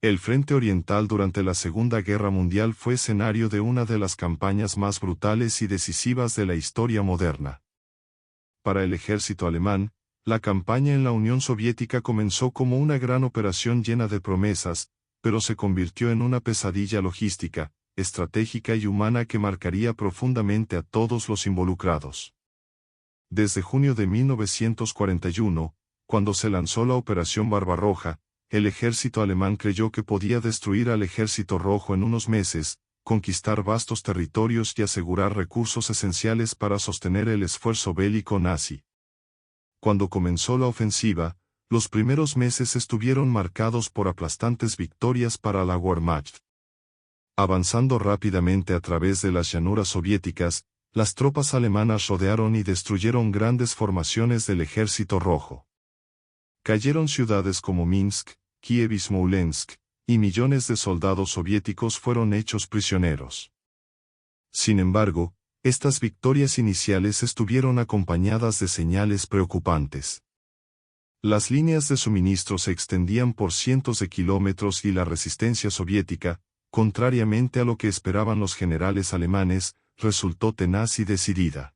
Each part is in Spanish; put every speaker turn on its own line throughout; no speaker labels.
El Frente Oriental durante la Segunda Guerra Mundial fue escenario de una de las campañas más brutales y decisivas de la historia moderna. Para el ejército alemán, la campaña en la Unión Soviética comenzó como una gran operación llena de promesas, pero se convirtió en una pesadilla logística, estratégica y humana que marcaría profundamente a todos los involucrados. Desde junio de 1941, cuando se lanzó la Operación Barbarroja, el ejército alemán creyó que podía destruir al Ejército Rojo en unos meses, conquistar vastos territorios y asegurar recursos esenciales para sostener el esfuerzo bélico nazi. Cuando comenzó la ofensiva, los primeros meses estuvieron marcados por aplastantes victorias para la Wehrmacht. Avanzando rápidamente a través de las llanuras soviéticas, las tropas alemanas rodearon y destruyeron grandes formaciones del Ejército Rojo. Cayeron ciudades como Minsk, Kiev y Smolensk, y millones de soldados soviéticos fueron hechos prisioneros. Sin embargo, estas victorias iniciales estuvieron acompañadas de señales preocupantes. Las líneas de suministro se extendían por cientos de kilómetros y la resistencia soviética, contrariamente a lo que esperaban los generales alemanes, resultó tenaz y decidida.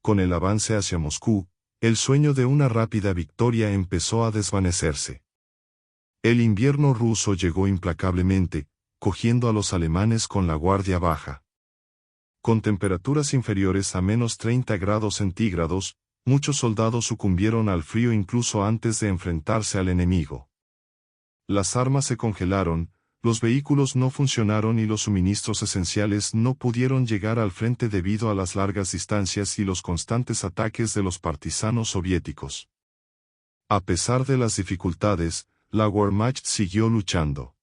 Con el avance hacia Moscú, el sueño de una rápida victoria empezó a desvanecerse. El invierno ruso llegó implacablemente, cogiendo a los alemanes con la guardia baja. Con temperaturas inferiores a menos 30 grados centígrados, muchos soldados sucumbieron al frío incluso antes de enfrentarse al enemigo. Las armas se congelaron, los vehículos no funcionaron y los suministros esenciales no pudieron llegar al frente debido a las largas distancias y los constantes ataques de los partisanos soviéticos. A pesar de las dificultades, la Wehrmacht siguió luchando.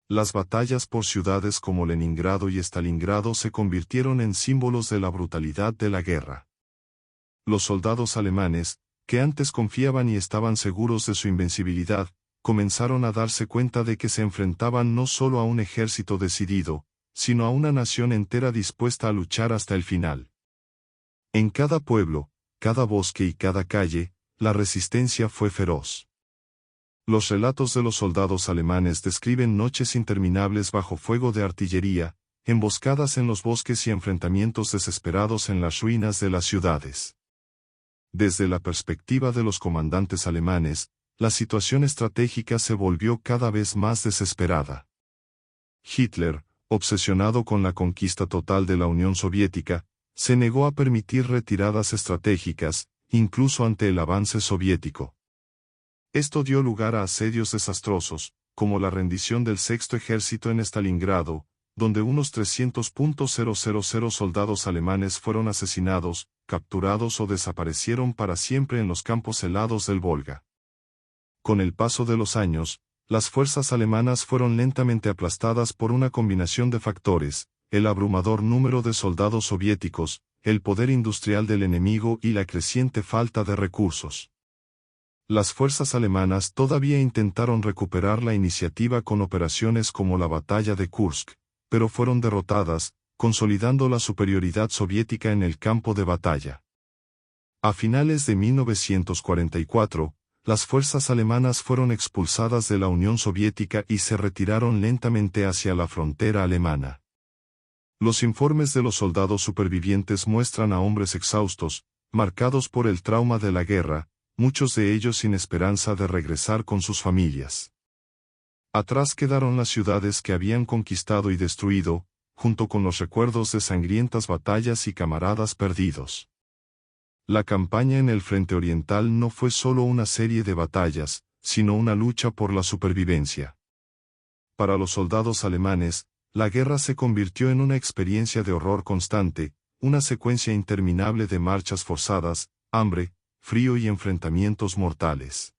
Las batallas por ciudades como Leningrado y Stalingrado se convirtieron en símbolos de la brutalidad de la guerra. Los soldados alemanes, que antes confiaban y estaban seguros de su invencibilidad, comenzaron a darse cuenta de que se enfrentaban no solo a un ejército decidido, sino a una nación entera dispuesta a luchar hasta el final. En cada pueblo, cada bosque y cada calle, la resistencia fue feroz. Los relatos de los soldados alemanes describen noches interminables bajo fuego de artillería, emboscadas en los bosques y enfrentamientos desesperados en las ruinas de las ciudades. Desde la perspectiva de los comandantes alemanes, la situación estratégica se volvió cada vez más desesperada. Hitler, obsesionado con la conquista total de la Unión Soviética, se negó a permitir retiradas estratégicas, incluso ante el avance soviético. Esto dio lugar a asedios desastrosos, como la rendición del Sexto Ejército en Stalingrado, donde unos 300.000 soldados alemanes fueron asesinados, capturados o desaparecieron para siempre en los campos helados del Volga. Con el paso de los años, las fuerzas alemanas fueron lentamente aplastadas por una combinación de factores: el abrumador número de soldados soviéticos, el poder industrial del enemigo y la creciente falta de recursos. Las fuerzas alemanas todavía intentaron recuperar la iniciativa con operaciones como la Batalla de Kursk, pero fueron derrotadas, consolidando la superioridad soviética en el campo de batalla. A finales de 1944, las fuerzas alemanas fueron expulsadas de la Unión Soviética y se retiraron lentamente hacia la frontera alemana. Los informes de los soldados supervivientes muestran a hombres exhaustos, marcados por el trauma de la guerra, muchos de ellos sin esperanza de regresar con sus familias. Atrás quedaron las ciudades que habían conquistado y destruido, junto con los recuerdos de sangrientas batallas y camaradas perdidos. La campaña en el Frente Oriental no fue solo una serie de batallas, sino una lucha por la supervivencia. Para los soldados alemanes, la guerra se convirtió en una experiencia de horror constante, una secuencia interminable de marchas forzadas, hambre, frío y enfrentamientos mortales.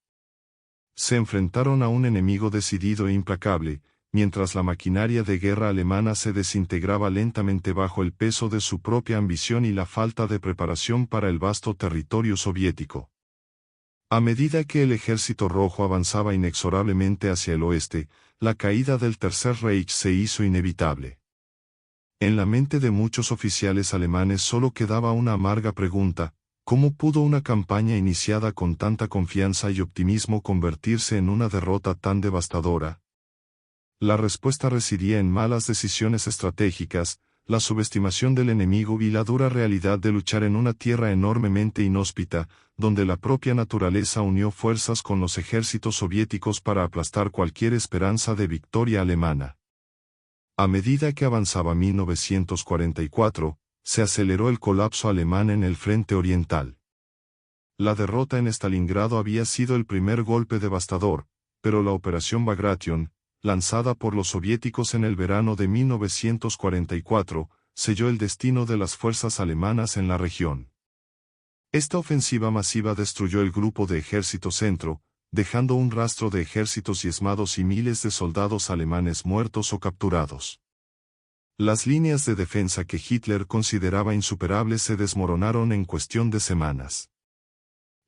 Se enfrentaron a un enemigo decidido e implacable, mientras la maquinaria de guerra alemana se desintegraba lentamente bajo el peso de su propia ambición y la falta de preparación para el vasto territorio soviético. A medida que el Ejército Rojo avanzaba inexorablemente hacia el oeste, la caída del Tercer Reich se hizo inevitable. En la mente de muchos oficiales alemanes solo quedaba una amarga pregunta: ¿cómo pudo una campaña iniciada con tanta confianza y optimismo convertirse en una derrota tan devastadora? La respuesta residía en malas decisiones estratégicas, la subestimación del enemigo y la dura realidad de luchar en una tierra enormemente inhóspita, donde la propia naturaleza unió fuerzas con los ejércitos soviéticos para aplastar cualquier esperanza de victoria alemana. A medida que avanzaba 1944, se aceleró el colapso alemán en el frente oriental. La derrota en Stalingrado había sido el primer golpe devastador, pero la Operación Bagration, lanzada por los soviéticos en el verano de 1944, selló el destino de las fuerzas alemanas en la región. Esta ofensiva masiva destruyó el grupo de Ejército Centro, dejando un rastro de ejércitos diezmados y miles de soldados alemanes muertos o capturados. Las líneas de defensa que Hitler consideraba insuperables se desmoronaron en cuestión de semanas.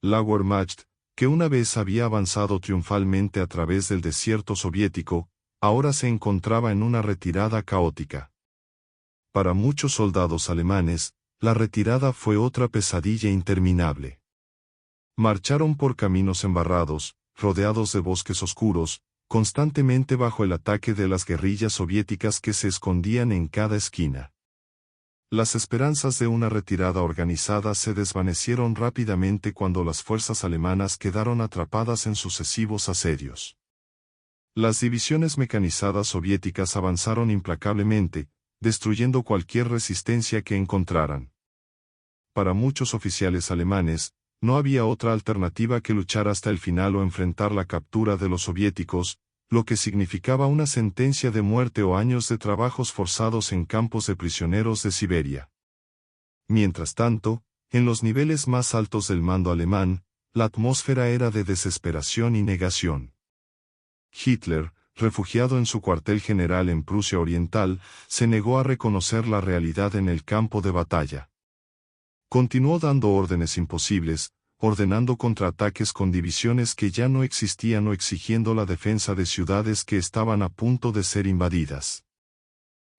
La Wehrmacht, que una vez había avanzado triunfalmente a través del desierto soviético, ahora se encontraba en una retirada caótica. Para muchos soldados alemanes, la retirada fue otra pesadilla interminable. Marcharon por caminos embarrados, rodeados de bosques oscuros, constantemente bajo el ataque de las guerrillas soviéticas que se escondían en cada esquina. Las esperanzas de una retirada organizada se desvanecieron rápidamente cuando las fuerzas alemanas quedaron atrapadas en sucesivos asedios. Las divisiones mecanizadas soviéticas avanzaron implacablemente, destruyendo cualquier resistencia que encontraran. Para muchos oficiales alemanes, no había otra alternativa que luchar hasta el final o enfrentar la captura de los soviéticos, lo que significaba una sentencia de muerte o años de trabajos forzados en campos de prisioneros de Siberia. Mientras tanto, en los niveles más altos del mando alemán, la atmósfera era de desesperación y negación. Hitler, refugiado en su cuartel general en Prusia Oriental, se negó a reconocer la realidad en el campo de batalla. Continuó dando órdenes imposibles, ordenando contraataques con divisiones que ya no existían o exigiendo la defensa de ciudades que estaban a punto de ser invadidas.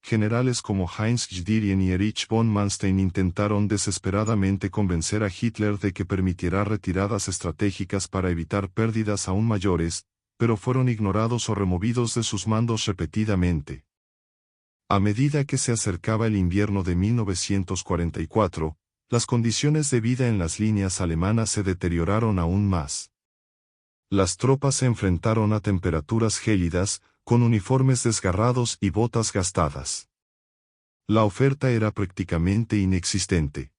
Generales como Heinz Guderian y Erich von Manstein intentaron desesperadamente convencer a Hitler de que permitiera retiradas estratégicas para evitar pérdidas aún mayores, pero fueron ignorados o removidos de sus mandos repetidamente. A medida que se acercaba el invierno de 1944, las condiciones de vida en las líneas alemanas se deterioraron aún más. Las tropas se enfrentaron a temperaturas gélidas, con uniformes desgarrados y botas gastadas. La oferta era prácticamente inexistente.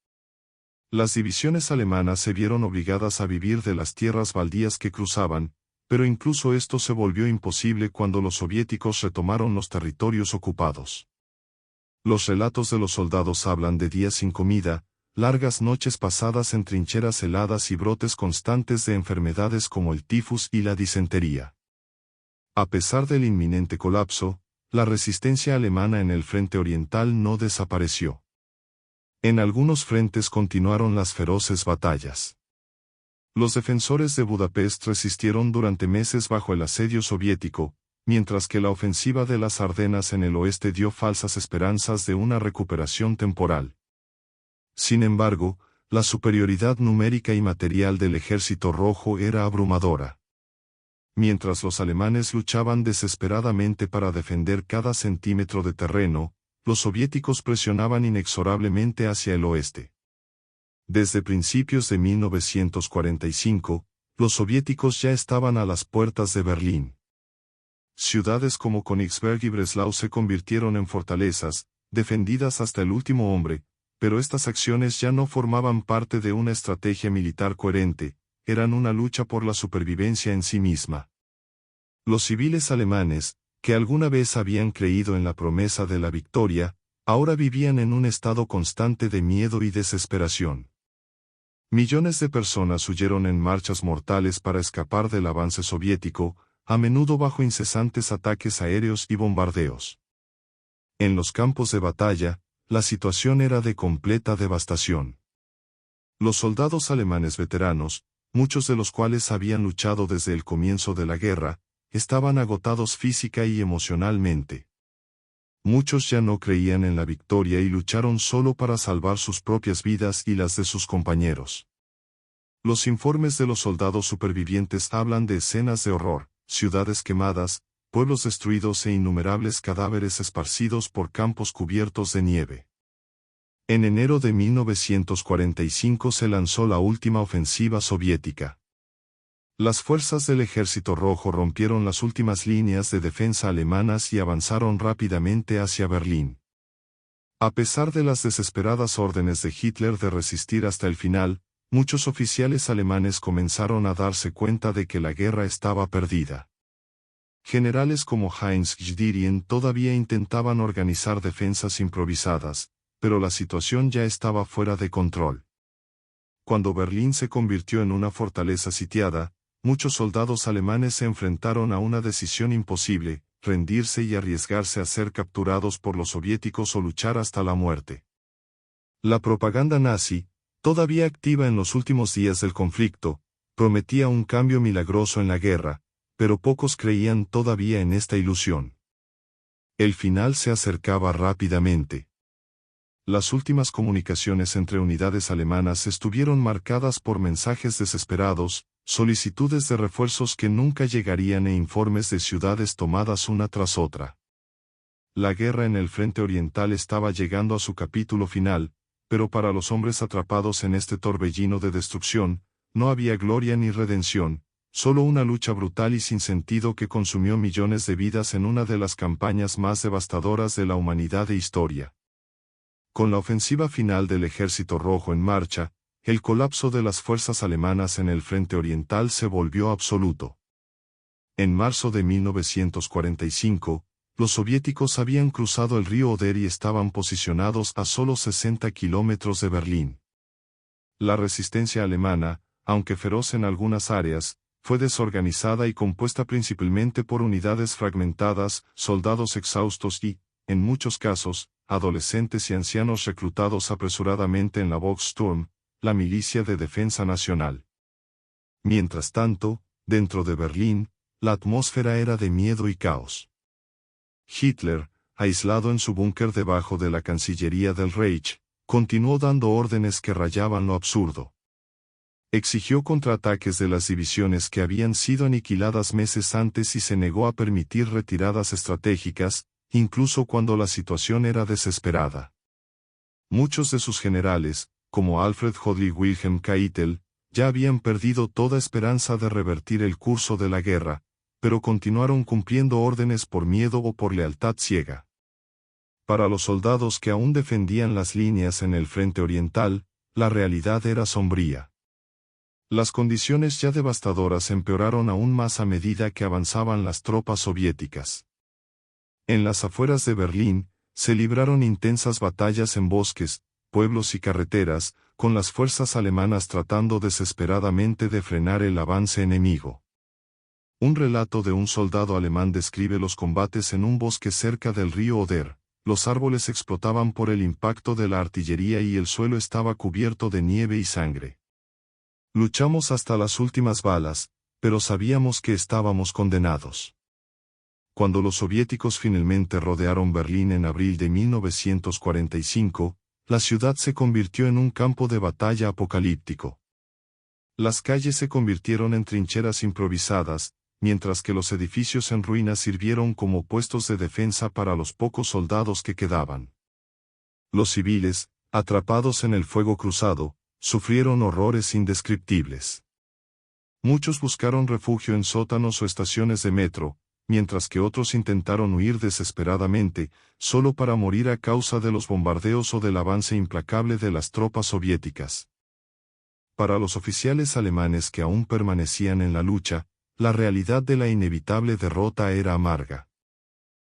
Las divisiones alemanas se vieron obligadas a vivir de las tierras baldías que cruzaban, pero incluso esto se volvió imposible cuando los soviéticos retomaron los territorios ocupados. Los relatos de los soldados hablan de días sin comida, largas noches pasadas en trincheras heladas y brotes constantes de enfermedades como el tifus y la disentería. A pesar del inminente colapso, la resistencia alemana en el frente oriental no desapareció. En algunos frentes continuaron las feroces batallas. Los defensores de Budapest resistieron durante meses bajo el asedio soviético, mientras que la ofensiva de las Ardenas en el oeste dio falsas esperanzas de una recuperación temporal. Sin embargo, la superioridad numérica y material del Ejército Rojo era abrumadora. Mientras los alemanes luchaban desesperadamente para defender cada centímetro de terreno, los soviéticos presionaban inexorablemente hacia el oeste. Desde principios de 1945, los soviéticos ya estaban a las puertas de Berlín. Ciudades como Königsberg y Breslau se convirtieron en fortalezas, defendidas hasta el último hombre, pero estas acciones ya no formaban parte de una estrategia militar coherente, eran una lucha por la supervivencia en sí misma. Los civiles alemanes, que alguna vez habían creído en la promesa de la victoria, ahora vivían en un estado constante de miedo y desesperación. Millones de personas huyeron en marchas mortales para escapar del avance soviético, a menudo bajo incesantes ataques aéreos y bombardeos. En los campos de batalla, la situación era de completa devastación. Los soldados alemanes veteranos, muchos de los cuales habían luchado desde el comienzo de la guerra, estaban agotados física y emocionalmente. Muchos ya no creían en la victoria y lucharon solo para salvar sus propias vidas y las de sus compañeros. Los informes de los soldados supervivientes hablan de escenas de horror, ciudades quemadas, pueblos destruidos e innumerables cadáveres esparcidos por campos cubiertos de nieve. En enero de 1945 se lanzó la última ofensiva soviética. Las fuerzas del Ejército Rojo rompieron las últimas líneas de defensa alemanas y avanzaron rápidamente hacia Berlín. A pesar de las desesperadas órdenes de Hitler de resistir hasta el final, muchos oficiales alemanes comenzaron a darse cuenta de que la guerra estaba perdida. Generales como Heinz Guderian todavía intentaban organizar defensas improvisadas, pero la situación ya estaba fuera de control. Cuando Berlín se convirtió en una fortaleza sitiada, muchos soldados alemanes se enfrentaron a una decisión imposible: rendirse y arriesgarse a ser capturados por los soviéticos o luchar hasta la muerte. La propaganda nazi, todavía activa en los últimos días del conflicto, prometía un cambio milagroso en la guerra, pero pocos creían todavía en esta ilusión. El final se acercaba rápidamente. Las últimas comunicaciones entre unidades alemanas estuvieron marcadas por mensajes desesperados, solicitudes de refuerzos que nunca llegarían e informes de ciudades tomadas una tras otra. La guerra en el frente oriental estaba llegando a su capítulo final, pero para los hombres atrapados en este torbellino de destrucción, no había gloria ni redención, solo una lucha brutal y sin sentido que consumió millones de vidas en una de las campañas más devastadoras de la humanidad e historia. Con la ofensiva final del Ejército Rojo en marcha, el colapso de las fuerzas alemanas en el frente oriental se volvió absoluto. En marzo de 1945, los soviéticos habían cruzado el río Oder y estaban posicionados a solo 60 kilómetros de Berlín. La resistencia alemana, aunque feroz en algunas áreas, fue desorganizada y compuesta principalmente por unidades fragmentadas, soldados exhaustos y, en muchos casos, adolescentes y ancianos reclutados apresuradamente en la Volkssturm, la milicia de defensa nacional. Mientras tanto, dentro de Berlín, la atmósfera era de miedo y caos. Hitler, aislado en su búnker debajo de la Cancillería del Reich, continuó dando órdenes que rayaban lo absurdo. Exigió contraataques de las divisiones que habían sido aniquiladas meses antes y se negó a permitir retiradas estratégicas, incluso cuando la situación era desesperada. Muchos de sus generales, como Alfred Jodl y Wilhelm Keitel, ya habían perdido toda esperanza de revertir el curso de la guerra, pero continuaron cumpliendo órdenes por miedo o por lealtad ciega. Para los soldados que aún defendían las líneas en el frente oriental, la realidad era sombría. Las condiciones ya devastadoras empeoraron aún más a medida que avanzaban las tropas soviéticas. En las afueras de Berlín, se libraron intensas batallas en bosques, pueblos y carreteras, con las fuerzas alemanas tratando desesperadamente de frenar el avance enemigo. Un relato de un soldado alemán describe los combates en un bosque cerca del río Oder. Los árboles explotaban por el impacto de la artillería y el suelo estaba cubierto de nieve y sangre. Luchamos hasta las últimas balas, pero sabíamos que estábamos condenados. Cuando los soviéticos finalmente rodearon Berlín en abril de 1945, la ciudad se convirtió en un campo de batalla apocalíptico. Las calles se convirtieron en trincheras improvisadas, mientras que los edificios en ruinas sirvieron como puestos de defensa para los pocos soldados que quedaban. Los civiles, atrapados en el fuego cruzado, sufrieron horrores indescriptibles. Muchos buscaron refugio en sótanos o estaciones de metro, mientras que otros intentaron huir desesperadamente, solo para morir a causa de los bombardeos o del avance implacable de las tropas soviéticas. Para los oficiales alemanes que aún permanecían en la lucha, la realidad de la inevitable derrota era amarga.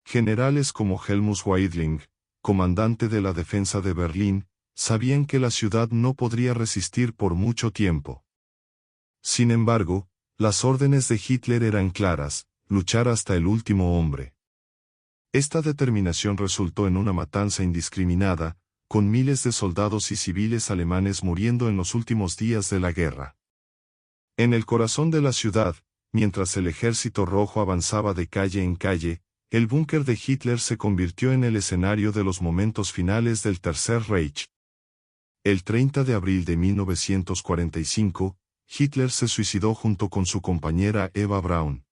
Generales como Helmut Weidling, comandante de la defensa de Berlín, sabían que la ciudad no podría resistir por mucho tiempo. Sin embargo, las órdenes de Hitler eran claras: luchar hasta el último hombre. Esta determinación resultó en una matanza indiscriminada, con miles de soldados y civiles alemanes muriendo en los últimos días de la guerra. En el corazón de la ciudad, mientras el Ejército Rojo avanzaba de calle en calle, el búnker de Hitler se convirtió en el escenario de los momentos finales del Tercer Reich. El 30 de abril de 1945, Hitler se suicidó junto con su compañera Eva Braun.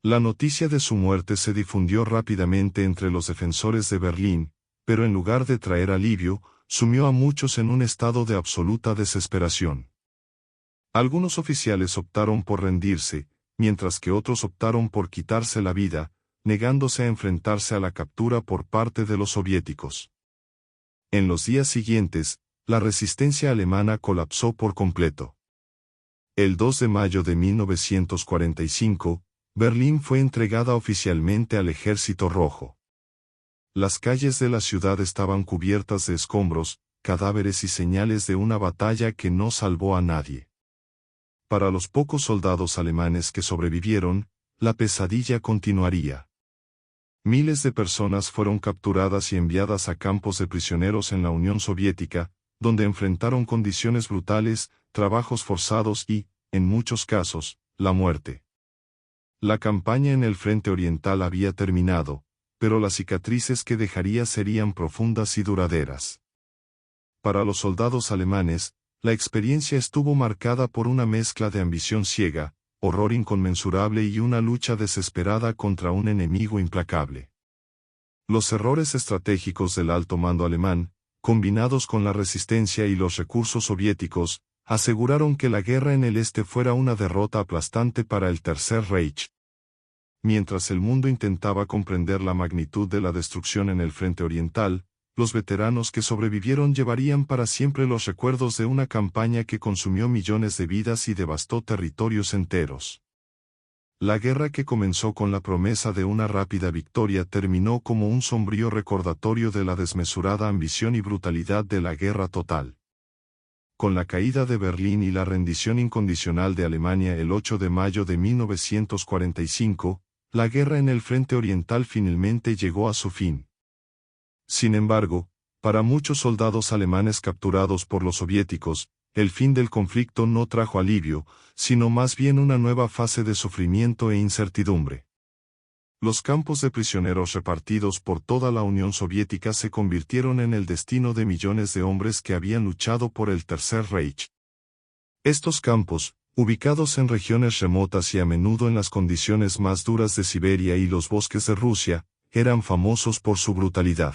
La noticia de su muerte se difundió rápidamente entre los defensores de Berlín, pero en lugar de traer alivio, sumió a muchos en un estado de absoluta desesperación. Algunos oficiales optaron por rendirse, mientras que otros optaron por quitarse la vida, negándose a enfrentarse a la captura por parte de los soviéticos. En los días siguientes, la resistencia alemana colapsó por completo. El 2 de mayo de 1945, Berlín fue entregada oficialmente al Ejército Rojo. Las calles de la ciudad estaban cubiertas de escombros, cadáveres y señales de una batalla que no salvó a nadie. Para los pocos soldados alemanes que sobrevivieron, la pesadilla continuaría. Miles de personas fueron capturadas y enviadas a campos de prisioneros en la Unión Soviética, donde enfrentaron condiciones brutales, trabajos forzados y, en muchos casos, la muerte. La campaña en el frente oriental había terminado, pero las cicatrices que dejaría serían profundas y duraderas. Para los soldados alemanes, la experiencia estuvo marcada por una mezcla de ambición ciega, horror inconmensurable y una lucha desesperada contra un enemigo implacable. Los errores estratégicos del alto mando alemán, combinados con la resistencia y los recursos soviéticos, aseguraron que la guerra en el este fuera una derrota aplastante para el Tercer Reich. Mientras el mundo intentaba comprender la magnitud de la destrucción en el frente oriental, los veteranos que sobrevivieron llevarían para siempre los recuerdos de una campaña que consumió millones de vidas y devastó territorios enteros. La guerra, que comenzó con la promesa de una rápida victoria, terminó como un sombrío recordatorio de la desmesurada ambición y brutalidad de la guerra total. Con la caída de Berlín y la rendición incondicional de Alemania el 8 de mayo de 1945, la guerra en el frente oriental finalmente llegó a su fin. Sin embargo, para muchos soldados alemanes capturados por los soviéticos, el fin del conflicto no trajo alivio, sino más bien una nueva fase de sufrimiento e incertidumbre. Los campos de prisioneros repartidos por toda la Unión Soviética se convirtieron en el destino de millones de hombres que habían luchado por el Tercer Reich. Estos campos, ubicados en regiones remotas y a menudo en las condiciones más duras de Siberia y los bosques de Rusia, eran famosos por su brutalidad.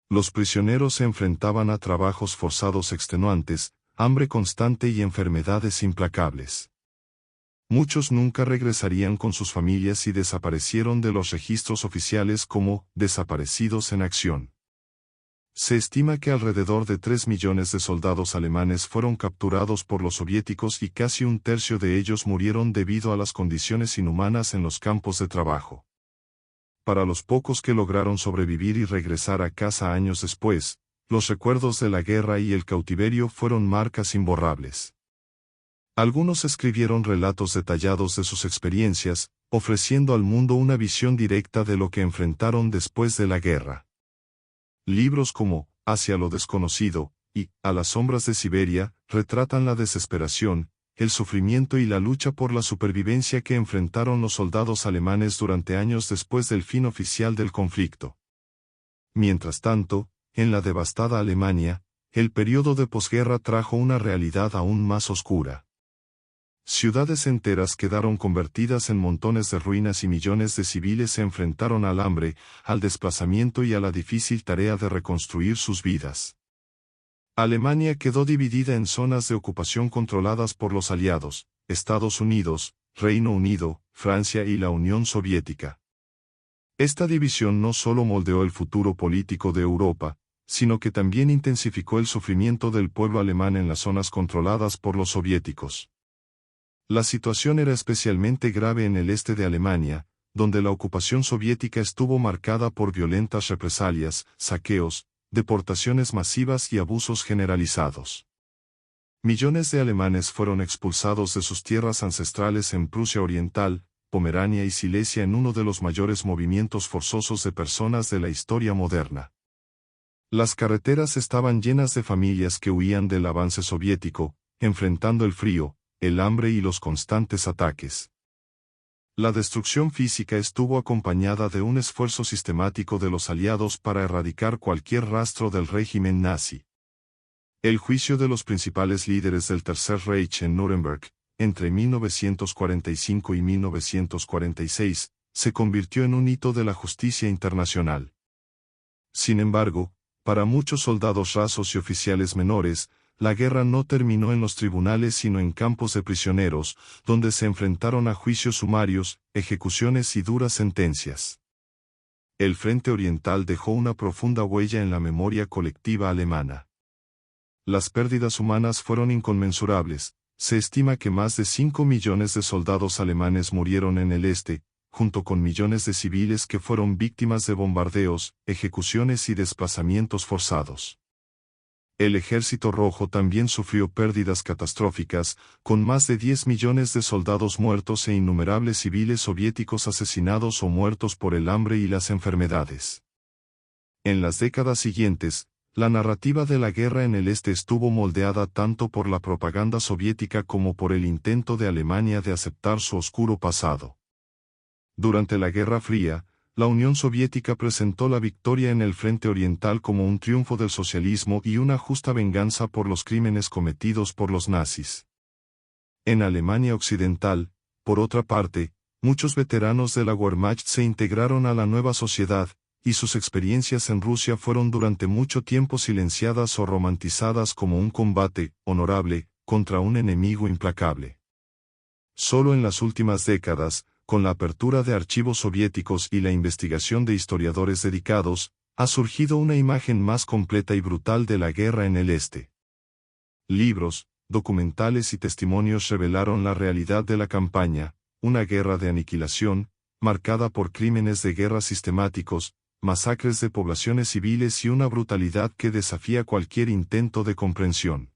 Los prisioneros se enfrentaban a trabajos forzados extenuantes, hambre constante y enfermedades implacables. Muchos nunca regresarían con sus familias y desaparecieron de los registros oficiales como desaparecidos en acción. Se estima que alrededor de 3 millones de soldados alemanes fueron capturados por los soviéticos y casi un tercio de ellos murieron debido a las condiciones inhumanas en los campos de trabajo. Para los pocos que lograron sobrevivir y regresar a casa años después, los recuerdos de la guerra y el cautiverio fueron marcas imborrables. Algunos escribieron relatos detallados de sus experiencias, ofreciendo al mundo una visión directa de lo que enfrentaron después de la guerra. Libros como Hacia lo desconocido y A las sombras de Siberia retratan la desesperación, el sufrimiento y la lucha por la supervivencia que enfrentaron los soldados alemanes durante años después del fin oficial del conflicto. Mientras tanto, en la devastada Alemania, el periodo de posguerra trajo una realidad aún más oscura. Ciudades enteras quedaron convertidas en montones de ruinas y millones de civiles se enfrentaron al hambre, al desplazamiento y a la difícil tarea de reconstruir sus vidas. Alemania quedó dividida en zonas de ocupación controladas por los aliados, Estados Unidos, Reino Unido, Francia y la Unión Soviética. Esta división no solo moldeó el futuro político de Europa, sino que también intensificó el sufrimiento del pueblo alemán en las zonas controladas por los soviéticos. La situación era especialmente grave en el este de Alemania, donde la ocupación soviética estuvo marcada por violentas represalias, saqueos, deportaciones masivas y abusos generalizados. Millones de alemanes fueron expulsados de sus tierras ancestrales en Prusia Oriental, Pomerania y Silesia en uno de los mayores movimientos forzosos de personas de la historia moderna. Las carreteras estaban llenas de familias que huían del avance soviético, enfrentando el frío, el hambre y los constantes ataques. La destrucción física estuvo acompañada de un esfuerzo sistemático de los aliados para erradicar cualquier rastro del régimen nazi. El juicio de los principales líderes del Tercer Reich en Nuremberg, entre 1945 y 1946, se convirtió en un hito de la justicia internacional. Sin embargo, para muchos soldados rasos y oficiales menores, la guerra no terminó en los tribunales sino en campos de prisioneros, donde se enfrentaron a juicios sumarios, ejecuciones y duras sentencias. El Frente Oriental dejó una profunda huella en la memoria colectiva alemana. Las pérdidas humanas fueron inconmensurables. Se estima que más de 5 millones de soldados alemanes murieron en el este, junto con millones de civiles que fueron víctimas de bombardeos, ejecuciones y desplazamientos forzados. El Ejército Rojo también sufrió pérdidas catastróficas, con más de 10 millones de soldados muertos e innumerables civiles soviéticos asesinados o muertos por el hambre y las enfermedades. En las décadas siguientes, la narrativa de la guerra en el este estuvo moldeada tanto por la propaganda soviética como por el intento de Alemania de aceptar su oscuro pasado. Durante la Guerra Fría, la Unión Soviética presentó la victoria en el Frente Oriental como un triunfo del socialismo y una justa venganza por los crímenes cometidos por los nazis. En Alemania Occidental, por otra parte, muchos veteranos de la Wehrmacht se integraron a la nueva sociedad, y sus experiencias en Rusia fueron durante mucho tiempo silenciadas o romantizadas como un combate honorable contra un enemigo implacable. Solo en las últimas décadas, con la apertura de archivos soviéticos y la investigación de historiadores dedicados, ha surgido una imagen más completa y brutal de la guerra en el este. Libros, documentales y testimonios revelaron la realidad de la campaña, una guerra de aniquilación, marcada por crímenes de guerra sistemáticos, masacres de poblaciones civiles y una brutalidad que desafía cualquier intento de comprensión.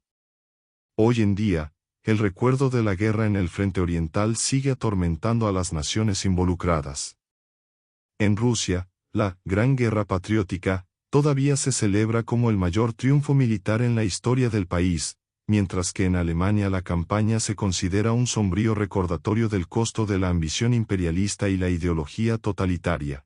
Hoy en día, el recuerdo de la guerra en el Frente Oriental sigue atormentando a las naciones involucradas. En Rusia, la Gran Guerra Patriótica todavía se celebra como el mayor triunfo militar en la historia del país, mientras que en Alemania la campaña se considera un sombrío recordatorio del costo de la ambición imperialista y la ideología totalitaria.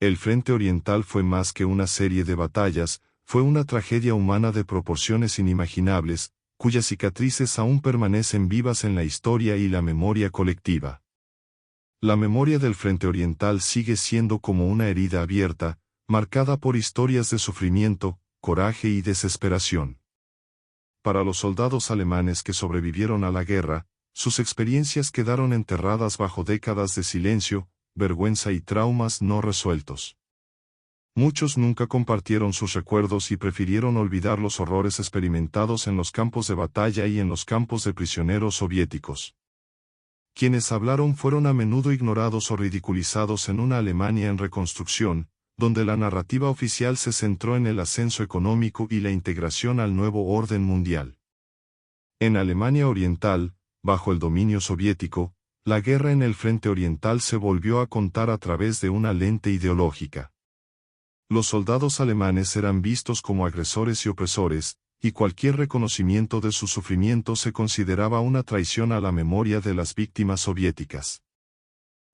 El Frente Oriental fue más que una serie de batallas, fue una tragedia humana de proporciones inimaginables, cuyas cicatrices aún permanecen vivas en la historia y la memoria colectiva. La memoria del Frente Oriental sigue siendo como una herida abierta, marcada por historias de sufrimiento, coraje y desesperación. Para los soldados alemanes que sobrevivieron a la guerra, sus experiencias quedaron enterradas bajo décadas de silencio, vergüenza y traumas no resueltos. Muchos nunca compartieron sus recuerdos y prefirieron olvidar los horrores experimentados en los campos de batalla y en los campos de prisioneros soviéticos. Quienes hablaron fueron a menudo ignorados o ridiculizados en una Alemania en reconstrucción, donde la narrativa oficial se centró en el ascenso económico y la integración al nuevo orden mundial. En Alemania Oriental, bajo el dominio soviético, la guerra en el Frente Oriental se volvió a contar a través de una lente ideológica. Los soldados alemanes eran vistos como agresores y opresores, y cualquier reconocimiento de su sufrimiento se consideraba una traición a la memoria de las víctimas soviéticas.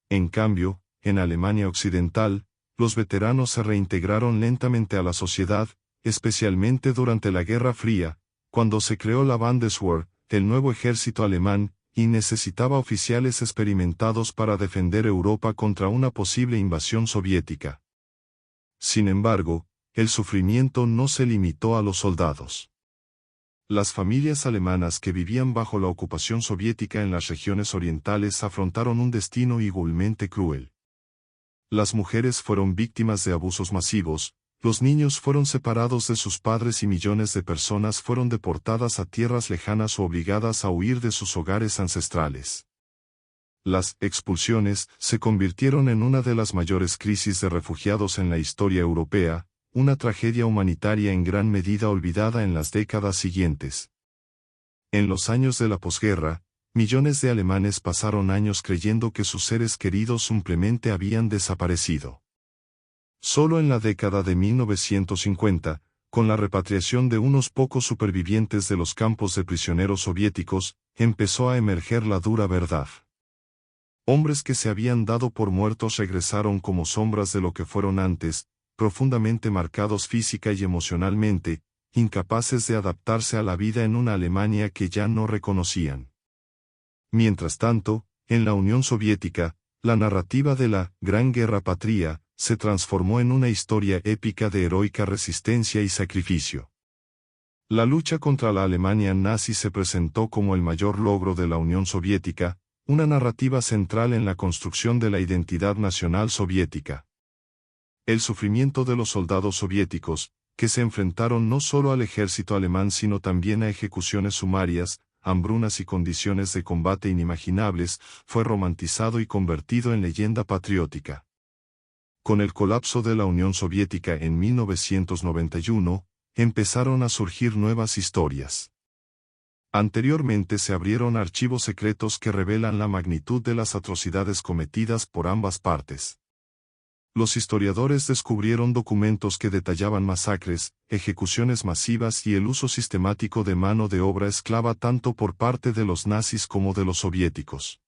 En cambio, en Alemania Occidental, los veteranos se reintegraron lentamente a la sociedad, especialmente durante la Guerra Fría, cuando se creó la Bundeswehr, el nuevo ejército alemán, y necesitaba oficiales experimentados para defender Europa contra una posible invasión soviética. Sin embargo, el sufrimiento no se limitó a los soldados. Las familias alemanas que vivían bajo la ocupación soviética en las regiones orientales afrontaron un destino igualmente cruel. Las mujeres fueron víctimas de abusos masivos, los niños fueron separados de sus padres y millones de personas fueron deportadas a tierras lejanas o obligadas a huir de sus hogares ancestrales. Las expulsiones se convirtieron en una de las mayores crisis de refugiados en la historia europea, una tragedia humanitaria en gran medida olvidada en las décadas siguientes. En los años de la posguerra, millones de alemanes pasaron años creyendo que sus seres queridos simplemente habían desaparecido. Solo en la década de 1950, con la repatriación de unos pocos supervivientes de los campos de prisioneros soviéticos, empezó a emerger la dura verdad. Hombres que se habían dado por muertos regresaron como sombras de lo que fueron antes, profundamente marcados física y emocionalmente, incapaces de adaptarse a la vida en una Alemania que ya no reconocían. Mientras tanto, en la Unión Soviética, la narrativa de la Gran Guerra Patria se transformó en una historia épica de heroica resistencia y sacrificio. La lucha contra la Alemania nazi se presentó como el mayor logro de la Unión Soviética, una narrativa central en la construcción de la identidad nacional soviética. El sufrimiento de los soldados soviéticos, que se enfrentaron no solo al ejército alemán sino también a ejecuciones sumarias, hambrunas y condiciones de combate inimaginables, fue romantizado y convertido en leyenda patriótica. Con el colapso de la Unión Soviética en 1991, empezaron a surgir nuevas historias. Anteriormente se abrieron archivos secretos que revelan la magnitud de las atrocidades cometidas por ambas partes. Los historiadores descubrieron documentos que detallaban masacres, ejecuciones masivas y el uso sistemático de mano de obra esclava tanto por parte de los nazis como de los soviéticos.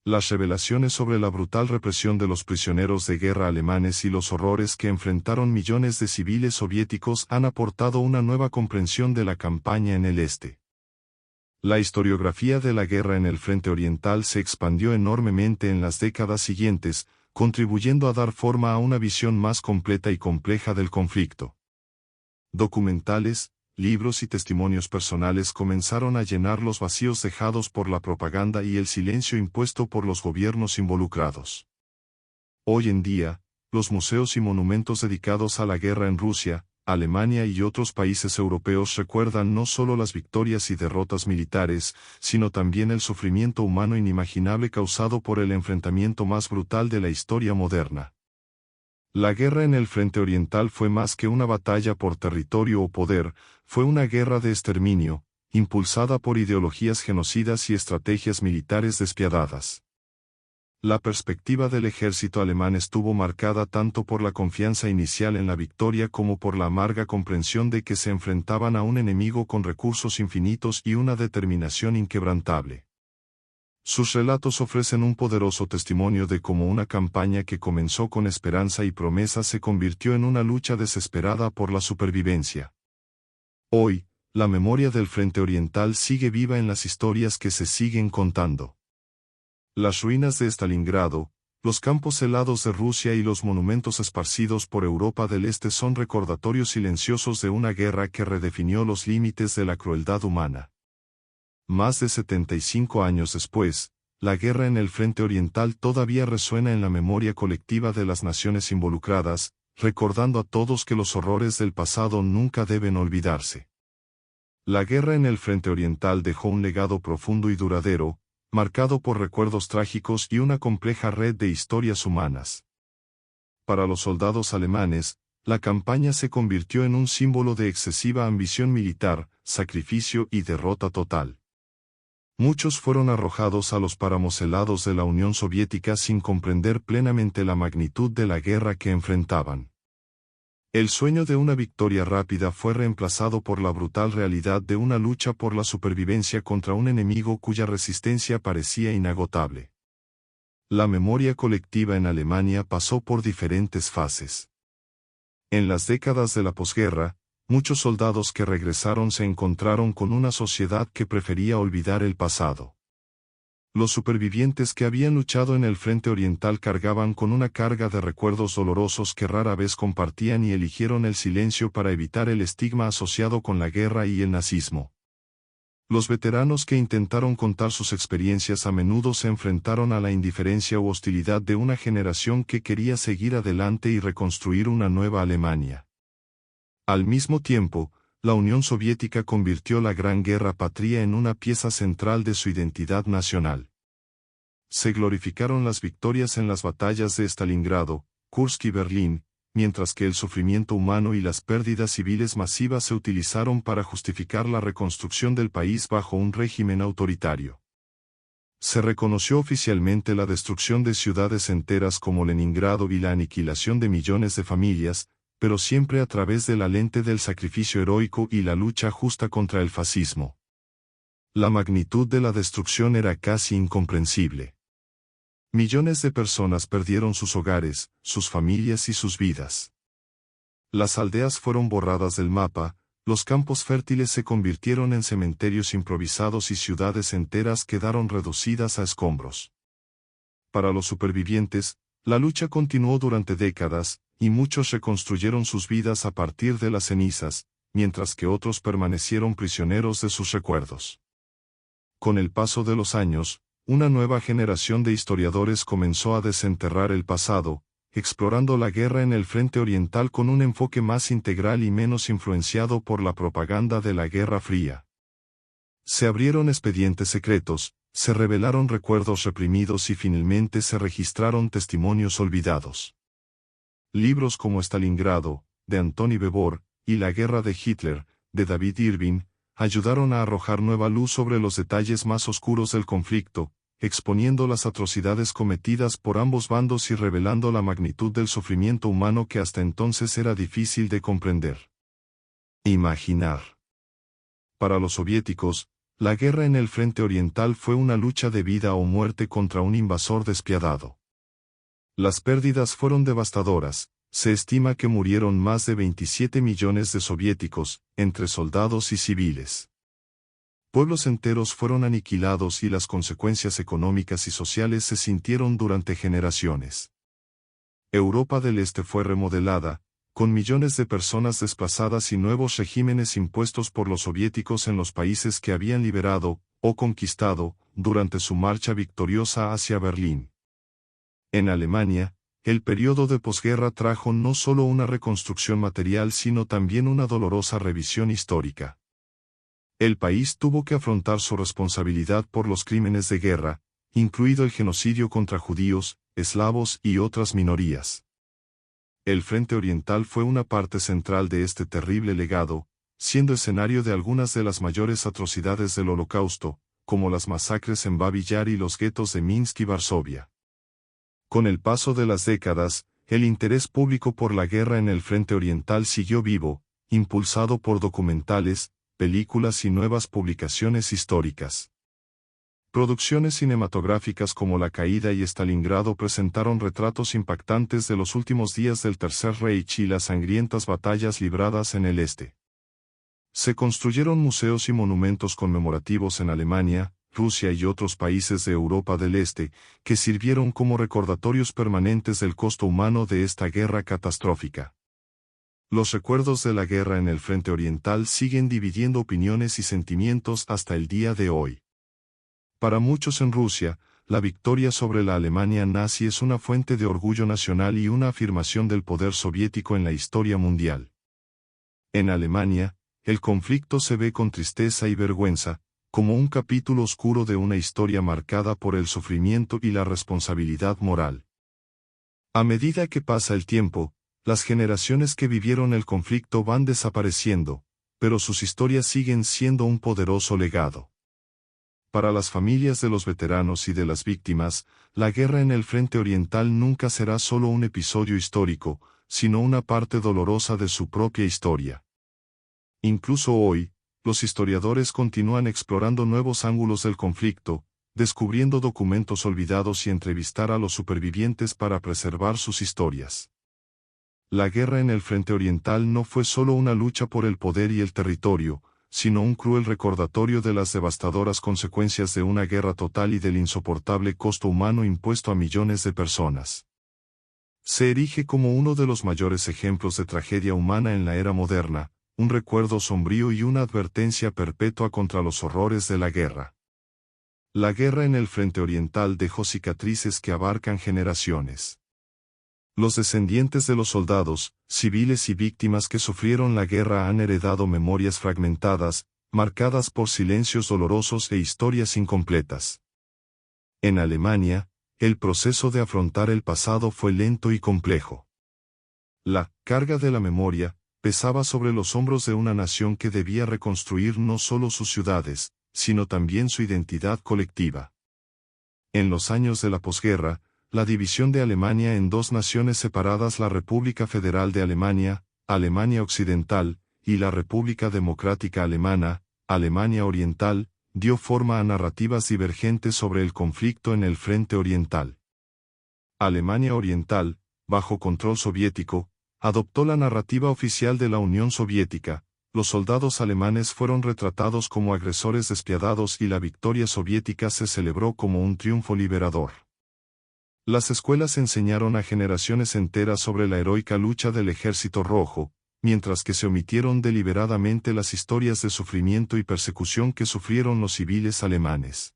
Las revelaciones sobre la brutal represión de los prisioneros de guerra alemanes y los horrores que enfrentaron millones de civiles soviéticos han aportado una nueva comprensión de la campaña en el este. La historiografía de la guerra en el Frente Oriental se expandió enormemente en las décadas siguientes, contribuyendo a dar forma a una visión más completa y compleja del conflicto. Documentales, libros y testimonios personales comenzaron a llenar los vacíos dejados por la propaganda y el silencio impuesto por los gobiernos involucrados. Hoy en día, los museos y monumentos dedicados a la guerra en Rusia, Alemania y otros países europeos recuerdan no solo las victorias y derrotas militares, sino también el sufrimiento humano inimaginable causado por el enfrentamiento más brutal de la historia moderna. La guerra en el Frente Oriental fue más que una batalla por territorio o poder, fue una guerra de exterminio, impulsada por ideologías genocidas y estrategias militares despiadadas. La perspectiva del ejército alemán estuvo marcada tanto por la confianza inicial en la victoria como por la amarga comprensión de que se enfrentaban a un enemigo con recursos infinitos y una determinación inquebrantable. Sus relatos ofrecen un poderoso testimonio de cómo una campaña que comenzó con esperanza y promesa se convirtió en una lucha desesperada por la supervivencia. Hoy, la memoria del Frente Oriental sigue viva en las historias que se siguen contando. Las ruinas de Stalingrado, los campos helados de Rusia y los monumentos esparcidos por Europa del Este son recordatorios silenciosos de una guerra que redefinió los límites de la crueldad humana. Más de 75 años después, la guerra en el Frente Oriental todavía resuena en la memoria colectiva de las naciones involucradas, recordando a todos que los horrores del pasado nunca deben olvidarse. La guerra en el Frente Oriental dejó un legado profundo y duradero, marcado por recuerdos trágicos y una compleja red de historias humanas. Para los soldados alemanes, la campaña se convirtió en un símbolo de excesiva ambición militar, sacrificio y derrota total. Muchos fueron arrojados a los páramos helados de la Unión Soviética sin comprender plenamente la magnitud de la guerra que enfrentaban. El sueño de una victoria rápida fue reemplazado por la brutal realidad de una lucha por la supervivencia contra un enemigo cuya resistencia parecía inagotable. La memoria colectiva en Alemania pasó por diferentes fases. En las décadas de la posguerra, muchos soldados que regresaron se encontraron con una sociedad que prefería olvidar el pasado. Los supervivientes que habían luchado en el Frente Oriental cargaban con una carga de recuerdos dolorosos que rara vez compartían y eligieron el silencio para evitar el estigma asociado con la guerra y el nazismo. Los veteranos que intentaron contar sus experiencias a menudo se enfrentaron a la indiferencia u hostilidad de una generación que quería seguir adelante y reconstruir una nueva Alemania. Al mismo tiempo, la Unión Soviética convirtió la Gran Guerra Patria en una pieza central de su identidad nacional. Se glorificaron las victorias en las batallas de Stalingrado, Kursk y Berlín, mientras que el sufrimiento humano y las pérdidas civiles masivas se utilizaron para justificar la reconstrucción del país bajo un régimen autoritario. Se reconoció oficialmente la destrucción de ciudades enteras como Leningrado y la aniquilación de millones de familias, pero siempre a través de la lente del sacrificio heroico y la lucha justa contra el fascismo. La magnitud de la destrucción era casi incomprensible. Millones de personas perdieron sus hogares, sus familias y sus vidas. Las aldeas fueron borradas del mapa, Los campos fértiles se convirtieron en cementerios improvisados y ciudades enteras quedaron reducidas a escombros. Para los supervivientes, la lucha continuó durante décadas, y muchos reconstruyeron sus vidas a partir de las cenizas, mientras que otros permanecieron prisioneros de sus recuerdos. Con el paso de los años, una nueva generación de historiadores comenzó a desenterrar el pasado, explorando la guerra en el Frente Oriental con un enfoque más integral y menos influenciado por la propaganda de la Guerra Fría. Se abrieron expedientes secretos, se revelaron recuerdos reprimidos y finalmente se registraron testimonios olvidados. Libros como Stalingrado, de Antony Beevor, y La Guerra de Hitler, de David Irving, ayudaron a arrojar nueva luz sobre los detalles más oscuros del conflicto, exponiendo las atrocidades cometidas por ambos bandos y revelando la magnitud del sufrimiento humano que hasta entonces era difícil de comprender. Imaginar. Para los soviéticos, la guerra en el Frente Oriental fue una lucha de vida o muerte contra un invasor despiadado. Las pérdidas fueron devastadoras. Se estima que murieron más de 27 millones de soviéticos, entre soldados y civiles. Pueblos enteros fueron aniquilados y las consecuencias económicas y sociales se sintieron durante generaciones. Europa del Este fue remodelada, con millones de personas desplazadas y nuevos regímenes impuestos por los soviéticos en los países que habían liberado, o conquistado, durante su marcha victoriosa hacia Berlín. En Alemania, el periodo de posguerra trajo no solo una reconstrucción material sino también una dolorosa revisión histórica. El país tuvo que afrontar su responsabilidad por los crímenes de guerra, incluido el genocidio contra judíos, eslavos y otras minorías. El Frente Oriental fue una parte central de este terrible legado, siendo escenario de algunas de las mayores atrocidades del Holocausto, como las masacres en Babi Yar y los guetos de Minsk y Varsovia. Con el paso de las décadas, el interés público por la guerra en el Frente Oriental siguió vivo, impulsado por documentales, películas y nuevas publicaciones históricas. Producciones cinematográficas como La Caída y Stalingrado presentaron retratos impactantes de los últimos días del Tercer Reich y las sangrientas batallas libradas en el este. Se construyeron museos y monumentos conmemorativos en Alemania, Rusia y otros países de Europa del Este, que sirvieron como recordatorios permanentes del costo humano de esta guerra catastrófica. Los recuerdos de la guerra en el Frente Oriental siguen dividiendo opiniones y sentimientos hasta el día de hoy. Para muchos en Rusia, la victoria sobre la Alemania nazi es una fuente de orgullo nacional y una afirmación del poder soviético en la historia mundial. En Alemania, el conflicto se ve con tristeza y vergüenza, como un capítulo oscuro de una historia marcada por el sufrimiento y la responsabilidad moral. A medida que pasa el tiempo, las generaciones que vivieron el conflicto van desapareciendo, pero sus historias siguen siendo un poderoso legado. Para las familias de los veteranos y de las víctimas, la guerra en el Frente Oriental nunca será solo un episodio histórico, sino una parte dolorosa de su propia historia. Incluso hoy, los historiadores continúan explorando nuevos ángulos del conflicto, descubriendo documentos olvidados y entrevistar a los supervivientes para preservar sus historias. La guerra en el Frente Oriental no fue solo una lucha por el poder y el territorio, sino un cruel recordatorio de las devastadoras consecuencias de una guerra total y del insoportable costo humano impuesto a millones de personas. Se erige como uno de los mayores ejemplos de tragedia humana en la era moderna, un recuerdo sombrío y una advertencia perpetua contra los horrores de la guerra. La guerra en el Frente Oriental dejó cicatrices que abarcan generaciones. Los descendientes de los soldados, civiles y víctimas que sufrieron la guerra han heredado memorias fragmentadas, marcadas por silencios dolorosos e historias incompletas. En Alemania, el proceso de afrontar el pasado fue lento y complejo. La carga de la memoria pesaba sobre los hombros de una nación que debía reconstruir no solo sus ciudades, sino también su identidad colectiva. En los años de la posguerra, la división de Alemania en dos naciones separadas, la República Federal de Alemania, Alemania Occidental, y la República Democrática Alemana, Alemania Oriental, dio forma a narrativas divergentes sobre el conflicto en el Frente Oriental. Alemania Oriental, bajo control soviético, adoptó la narrativa oficial de la Unión Soviética, los soldados alemanes fueron retratados como agresores despiadados y la victoria soviética se celebró como un triunfo liberador. Las escuelas enseñaron a generaciones enteras sobre la heroica lucha del Ejército Rojo, mientras que se omitieron deliberadamente las historias de sufrimiento y persecución que sufrieron los civiles alemanes.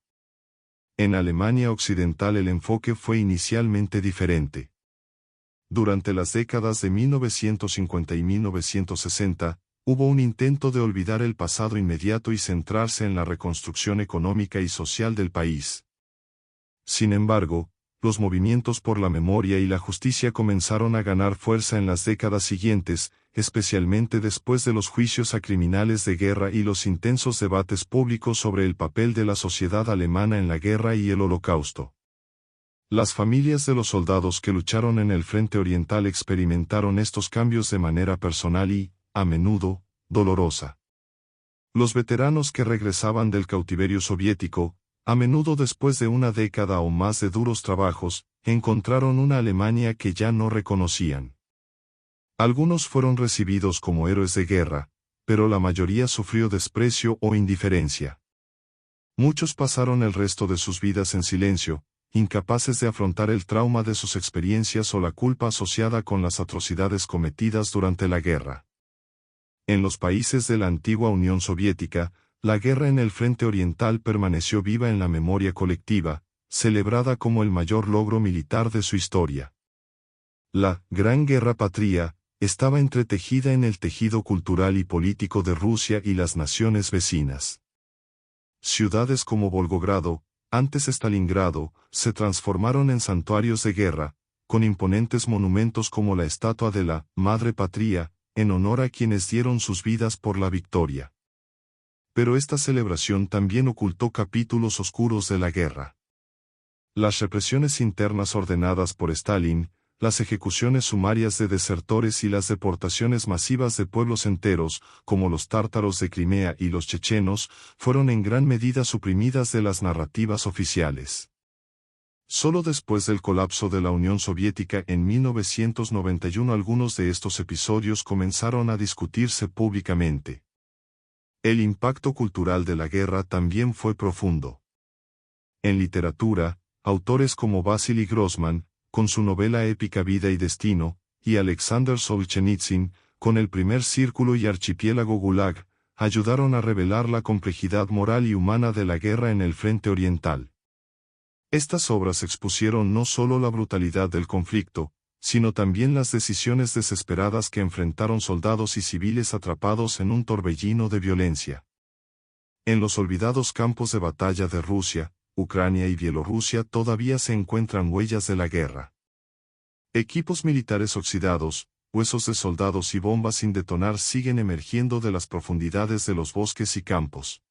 En Alemania Occidental el enfoque fue inicialmente diferente. Durante las décadas de 1950 y 1960, hubo un intento de olvidar el pasado inmediato y centrarse en la reconstrucción económica y social del país. Sin embargo, los movimientos por la memoria y la justicia comenzaron a ganar fuerza en las décadas siguientes, especialmente después de los juicios a criminales de guerra y los intensos debates públicos sobre el papel de la sociedad alemana en la guerra y el Holocausto. Las familias de los soldados que lucharon en el Frente Oriental experimentaron estos cambios de manera personal y, a menudo, dolorosa. Los veteranos que regresaban del cautiverio soviético, a menudo después de una década o más de duros trabajos, encontraron una Alemania que ya no reconocían. Algunos fueron recibidos como héroes de guerra, pero la mayoría sufrió desprecio o indiferencia. Muchos pasaron el resto de sus vidas en silencio, incapaces de afrontar el trauma de sus experiencias o la culpa asociada con las atrocidades cometidas durante la guerra. En los países de la antigua Unión Soviética, la guerra en el Frente Oriental permaneció viva en la memoria colectiva, celebrada como el mayor logro militar de su historia. La Gran Guerra Patria estaba entretejida en el tejido cultural y político de Rusia y las naciones vecinas. Ciudades como Volgogrado, antes Stalingrado, se transformaron en santuarios de guerra, con imponentes monumentos como la estatua de la Madre Patria, en honor a quienes dieron sus vidas por la victoria. Pero esta celebración también ocultó capítulos oscuros de la guerra. Las represiones internas ordenadas por Stalin, las ejecuciones sumarias de desertores y las deportaciones masivas de pueblos enteros, como los tártaros de Crimea y los chechenos, fueron en gran medida suprimidas de las narrativas oficiales. Solo después del colapso de la Unión Soviética en 1991 algunos de estos episodios comenzaron a discutirse públicamente. El impacto cultural de la guerra también fue profundo. En literatura, autores como Vasily Grossman, con su novela épica Vida y Destino, y Alexander Solzhenitsyn, con El primer círculo y Archipiélago Gulag, ayudaron a revelar la complejidad moral y humana de la guerra en el Frente Oriental. Estas obras expusieron no solo la brutalidad del conflicto, sino también las decisiones desesperadas que enfrentaron soldados y civiles atrapados en un torbellino de violencia. En los olvidados campos de batalla de Rusia, Ucrania y Bielorrusia todavía se encuentran huellas de la guerra. Equipos militares oxidados, huesos de soldados y bombas sin detonar siguen emergiendo de las profundidades de los bosques y campos.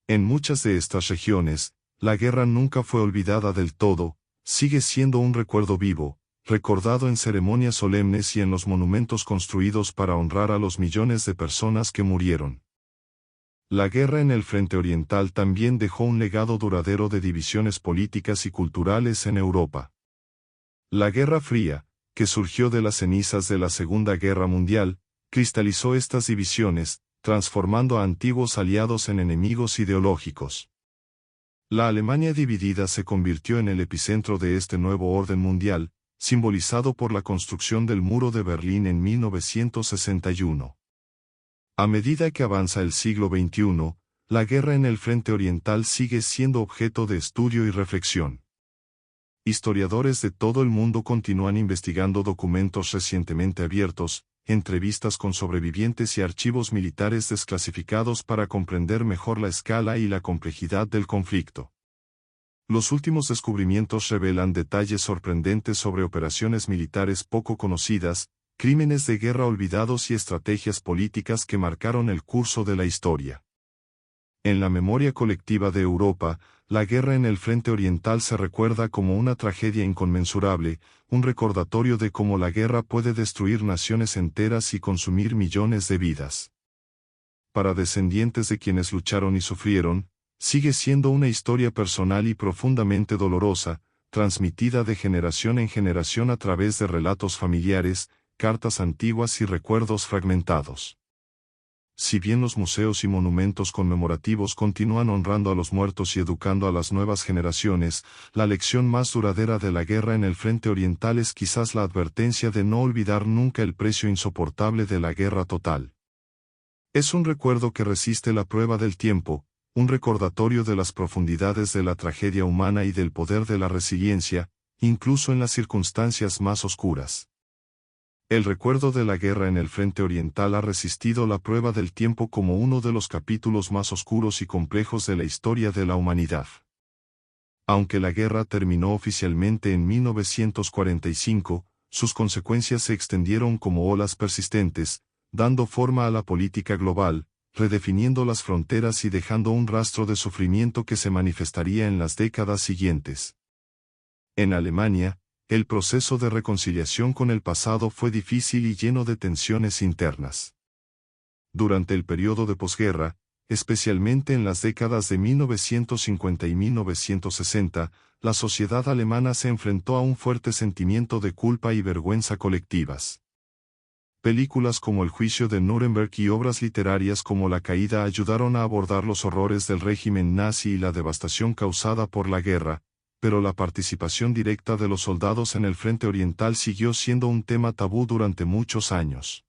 En muchas de estas regiones, la guerra nunca fue olvidada del todo, sigue siendo un recuerdo vivo, recordado en ceremonias solemnes y en los monumentos construidos para honrar a los millones de personas que murieron. La guerra en el Frente Oriental también dejó un legado duradero de divisiones políticas y culturales en Europa. La Guerra Fría, que surgió de las cenizas de la Segunda Guerra Mundial, cristalizó estas divisiones, transformando a antiguos aliados en enemigos ideológicos. La Alemania dividida se convirtió en el epicentro de este nuevo orden mundial, simbolizado por la construcción del Muro de Berlín en 1961. A medida que avanza el siglo XXI, la guerra en el Frente Oriental sigue siendo objeto de estudio y reflexión. Historiadores de todo el mundo continúan investigando documentos recientemente abiertos, entrevistas con sobrevivientes y archivos militares desclasificados para comprender mejor la escala y la complejidad del conflicto. Los últimos descubrimientos revelan detalles sorprendentes sobre operaciones militares poco conocidas, crímenes de guerra olvidados y estrategias políticas que marcaron el curso de la historia. En la memoria colectiva de Europa, la guerra en el Frente Oriental se recuerda como una tragedia inconmensurable, un recordatorio de cómo la guerra puede destruir naciones enteras y consumir millones de vidas. Para descendientes de quienes lucharon y sufrieron, sigue siendo una historia personal y profundamente dolorosa, transmitida de generación en generación a través de relatos familiares, cartas antiguas y recuerdos fragmentados. Si bien los museos y monumentos conmemorativos continúan honrando a los muertos y educando a las nuevas generaciones, la lección más duradera de la guerra en el frente oriental es quizás la advertencia de no olvidar nunca el precio insoportable de la guerra total. Es un recuerdo que resiste la prueba del tiempo, un recordatorio de las profundidades de la tragedia humana y del poder de la resiliencia, incluso en las circunstancias más oscuras. El recuerdo de la guerra en el frente oriental ha resistido la prueba del tiempo como uno de los capítulos más oscuros y complejos de la historia de la humanidad. Aunque la guerra terminó oficialmente en 1945, sus consecuencias se extendieron como olas persistentes, dando forma a la política global, redefiniendo las fronteras y dejando un rastro de sufrimiento que se manifestaría en las décadas siguientes. En Alemania, el proceso de reconciliación con el pasado fue difícil y lleno de tensiones internas. Durante el periodo de posguerra, especialmente en las décadas de 1950 y 1960, la sociedad alemana se enfrentó a un fuerte sentimiento de culpa y vergüenza colectivas. Películas como El juicio de Nuremberg y obras literarias como La caída ayudaron a abordar los horrores del régimen nazi y la devastación causada por la guerra, pero la participación directa de los soldados en el frente oriental siguió siendo un tema tabú durante muchos años.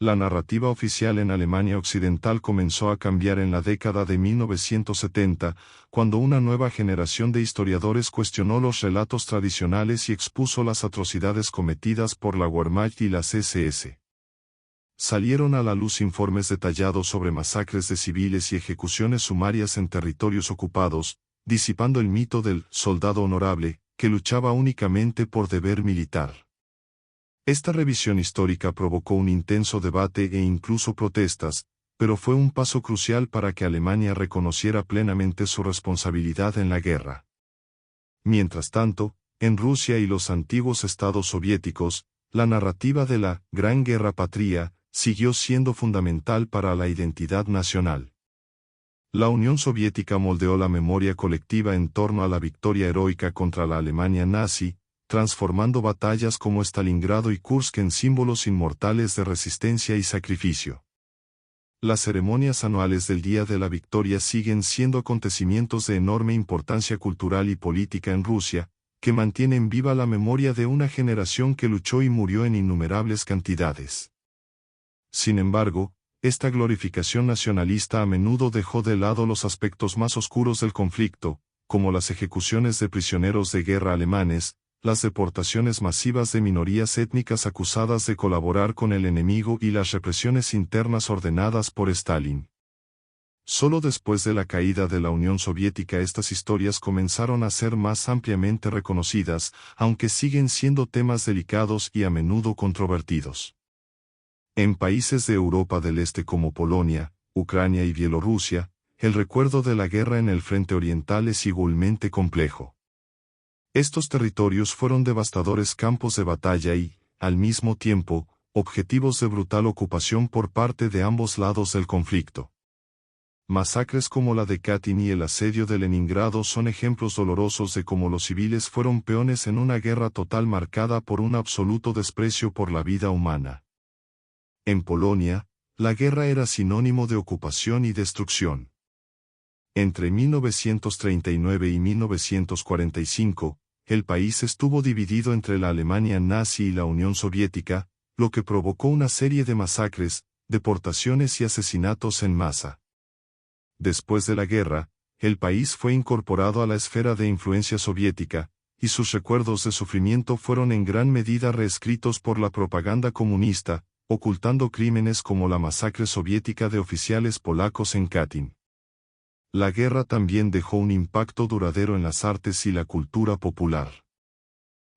La narrativa oficial en Alemania Occidental comenzó a cambiar en la década de 1970, cuando una nueva generación de historiadores cuestionó los relatos tradicionales y expuso las atrocidades cometidas por la Wehrmacht y las SS. Salieron a la luz informes detallados sobre masacres de civiles y ejecuciones sumarias en territorios ocupados, disipando el mito del soldado honorable, que luchaba únicamente por deber militar. Esta revisión histórica provocó un intenso debate e incluso protestas, pero fue un paso crucial para que Alemania reconociera plenamente su responsabilidad en la guerra. Mientras tanto, en Rusia y los antiguos estados soviéticos, la narrativa de la Gran Guerra Patria siguió siendo fundamental para la identidad nacional. La Unión Soviética moldeó la memoria colectiva en torno a la victoria heroica contra la Alemania nazi, transformando batallas como Stalingrado y Kursk en símbolos inmortales de resistencia y sacrificio. Las ceremonias anuales del Día de la Victoria siguen siendo acontecimientos de enorme importancia cultural y política en Rusia, que mantienen viva la memoria de una generación que luchó y murió en innumerables cantidades. Sin embargo, esta glorificación nacionalista a menudo dejó de lado los aspectos más oscuros del conflicto, como las ejecuciones de prisioneros de guerra alemanes, las deportaciones masivas de minorías étnicas acusadas de colaborar con el enemigo y las represiones internas ordenadas por Stalin. Solo después de la caída de la Unión Soviética estas historias comenzaron a ser más ampliamente reconocidas, aunque siguen siendo temas delicados y a menudo controvertidos. En países de Europa del Este como Polonia, Ucrania y Bielorrusia, el recuerdo de la guerra en el frente oriental es igualmente complejo. Estos territorios fueron devastadores campos de batalla y, al mismo tiempo, objetivos de brutal ocupación por parte de ambos lados del conflicto. Masacres como la de Katyn y el asedio de Leningrado son ejemplos dolorosos de cómo los civiles fueron peones en una guerra total marcada por un absoluto desprecio por la vida humana. En Polonia, la guerra era sinónimo de ocupación y destrucción. Entre 1939 y 1945, el país estuvo dividido entre la Alemania nazi y la Unión Soviética, lo que provocó una serie de masacres, deportaciones y asesinatos en masa. Después de la guerra, el país fue incorporado a la esfera de influencia soviética, y sus recuerdos de sufrimiento fueron en gran medida reescritos por la propaganda comunista, ocultando crímenes como la masacre soviética de oficiales polacos en Katyn. La guerra también dejó un impacto duradero en las artes y la cultura popular.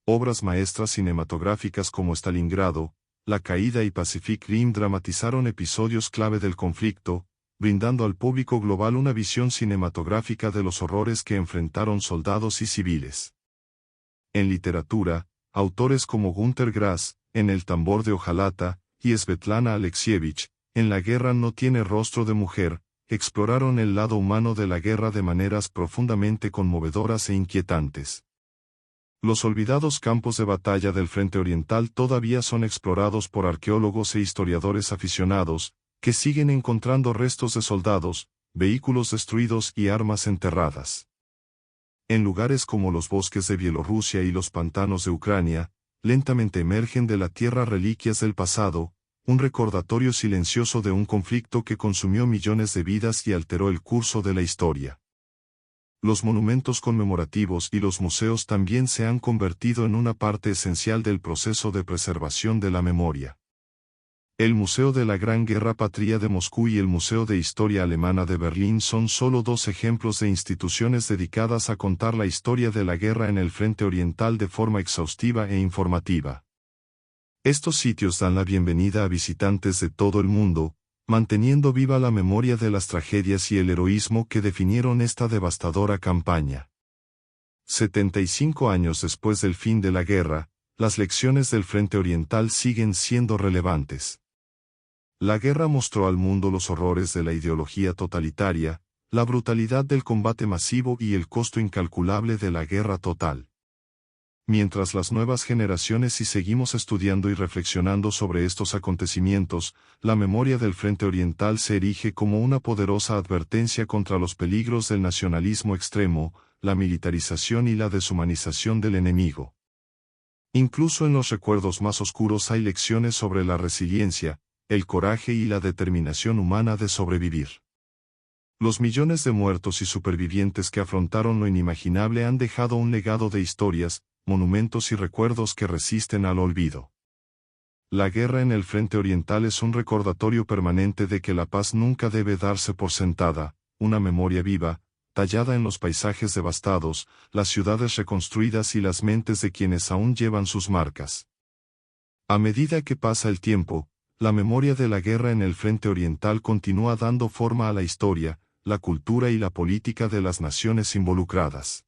Obras maestras cinematográficas como Stalingrado, La caída y Pacific Rim dramatizaron episodios clave del conflicto, brindando al público global una visión cinematográfica de los horrores que enfrentaron soldados y civiles. En literatura, autores como Günter Grass, en El tambor de hojalata, y Svetlana Alexievich, en La guerra no tiene rostro de mujer, exploraron el lado humano de la guerra de maneras profundamente conmovedoras e inquietantes. Los olvidados campos de batalla del frente oriental todavía son explorados por arqueólogos e historiadores aficionados, que siguen encontrando restos de soldados, vehículos destruidos y armas enterradas. En lugares como los bosques de Bielorrusia y los pantanos de Ucrania, lentamente emergen de la tierra reliquias del pasado, un recordatorio silencioso de un conflicto que consumió millones de vidas y alteró el curso de la historia. Los monumentos conmemorativos y los museos también se han convertido en una parte esencial del proceso de preservación de la memoria. El Museo de la Gran Guerra Patria de Moscú y el Museo de Historia Alemana de Berlín son solo dos ejemplos de instituciones dedicadas a contar la historia de la guerra en el Frente Oriental de forma exhaustiva e informativa. Estos sitios dan la bienvenida a visitantes de todo el mundo, manteniendo viva la memoria de las tragedias y el heroísmo que definieron esta devastadora campaña. 75 años después del fin de la guerra, las lecciones del Frente Oriental siguen siendo relevantes. La guerra mostró al mundo los horrores de la ideología totalitaria, la brutalidad del combate masivo y el costo incalculable de la guerra total. Mientras las nuevas generaciones y seguimos estudiando y reflexionando sobre estos acontecimientos, la memoria del Frente Oriental se erige como una poderosa advertencia contra los peligros del nacionalismo extremo, la militarización y la deshumanización del enemigo. Incluso en los recuerdos más oscuros hay lecciones sobre la resiliencia, el coraje y la determinación humana de sobrevivir. Los millones de muertos y supervivientes que afrontaron lo inimaginable han dejado un legado de historias, monumentos y recuerdos que resisten al olvido. La guerra en el Frente Oriental es un recordatorio permanente de que la paz nunca debe darse por sentada, una memoria viva, tallada en los paisajes devastados, las ciudades reconstruidas y las mentes de quienes aún llevan sus marcas. A medida que pasa el tiempo, la memoria de la guerra en el Frente Oriental continúa dando forma a la historia, la cultura y la política de las naciones involucradas.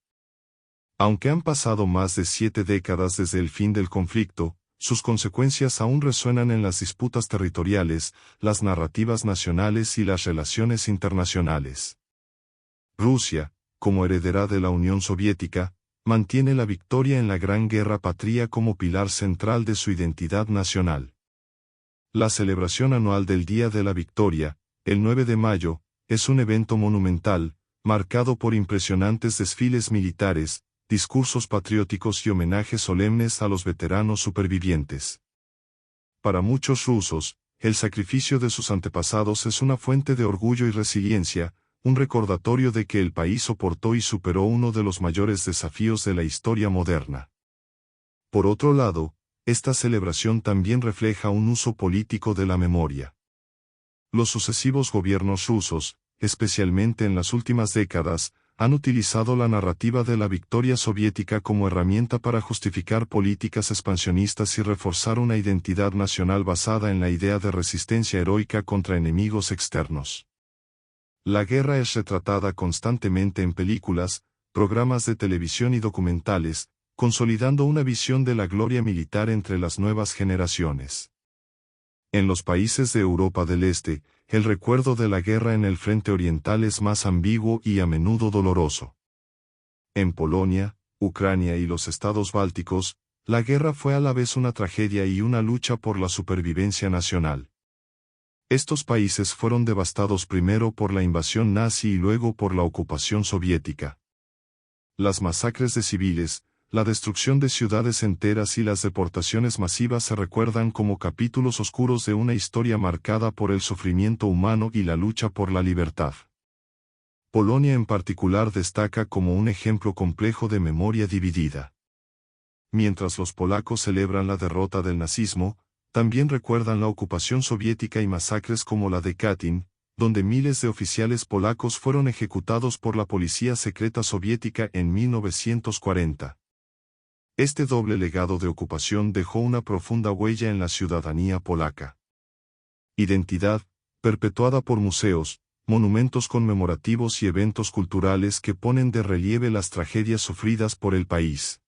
Aunque han pasado más de 7 décadas desde el fin del conflicto, sus consecuencias aún resuenan en las disputas territoriales, las narrativas nacionales y las relaciones internacionales. Rusia, como heredera de la Unión Soviética, mantiene la victoria en la Gran Guerra Patria como pilar central de su identidad nacional. La celebración anual del Día de la Victoria, el 9 de mayo, es un evento monumental, marcado por impresionantes desfiles militares, discursos patrióticos y homenajes solemnes a los veteranos supervivientes. Para muchos rusos, el sacrificio de sus antepasados es una fuente de orgullo y resiliencia, un recordatorio de que el país soportó y superó uno de los mayores desafíos de la historia moderna. Por otro lado, esta celebración también refleja un uso político de la memoria. Los sucesivos gobiernos rusos, especialmente en las últimas décadas, han utilizado la narrativa de la victoria soviética como herramienta para justificar políticas expansionistas y reforzar una identidad nacional basada en la idea de resistencia heroica contra enemigos externos. La guerra es retratada constantemente en películas, programas de televisión y documentales, consolidando una visión de la gloria militar entre las nuevas generaciones. En los países de Europa del Este, el recuerdo de la guerra en el Frente Oriental es más ambiguo y a menudo doloroso. En Polonia, Ucrania y los estados bálticos, la guerra fue a la vez una tragedia y una lucha por la supervivencia nacional. Estos países fueron devastados primero por la invasión nazi y luego por la ocupación soviética. Las masacres de civiles, la destrucción de ciudades enteras y las deportaciones masivas se recuerdan como capítulos oscuros de una historia marcada por el sufrimiento humano y la lucha por la libertad. Polonia en particular destaca como un ejemplo complejo de memoria dividida. Mientras los polacos celebran la derrota del nazismo, también recuerdan la ocupación soviética y masacres como la de Katyn, donde miles de oficiales polacos fueron ejecutados por la policía secreta soviética en 1940. Este doble legado de ocupación dejó una profunda huella en la ciudadanía polaca. Identidad, perpetuada por museos, monumentos conmemorativos y eventos culturales que ponen de relieve las tragedias sufridas por el país.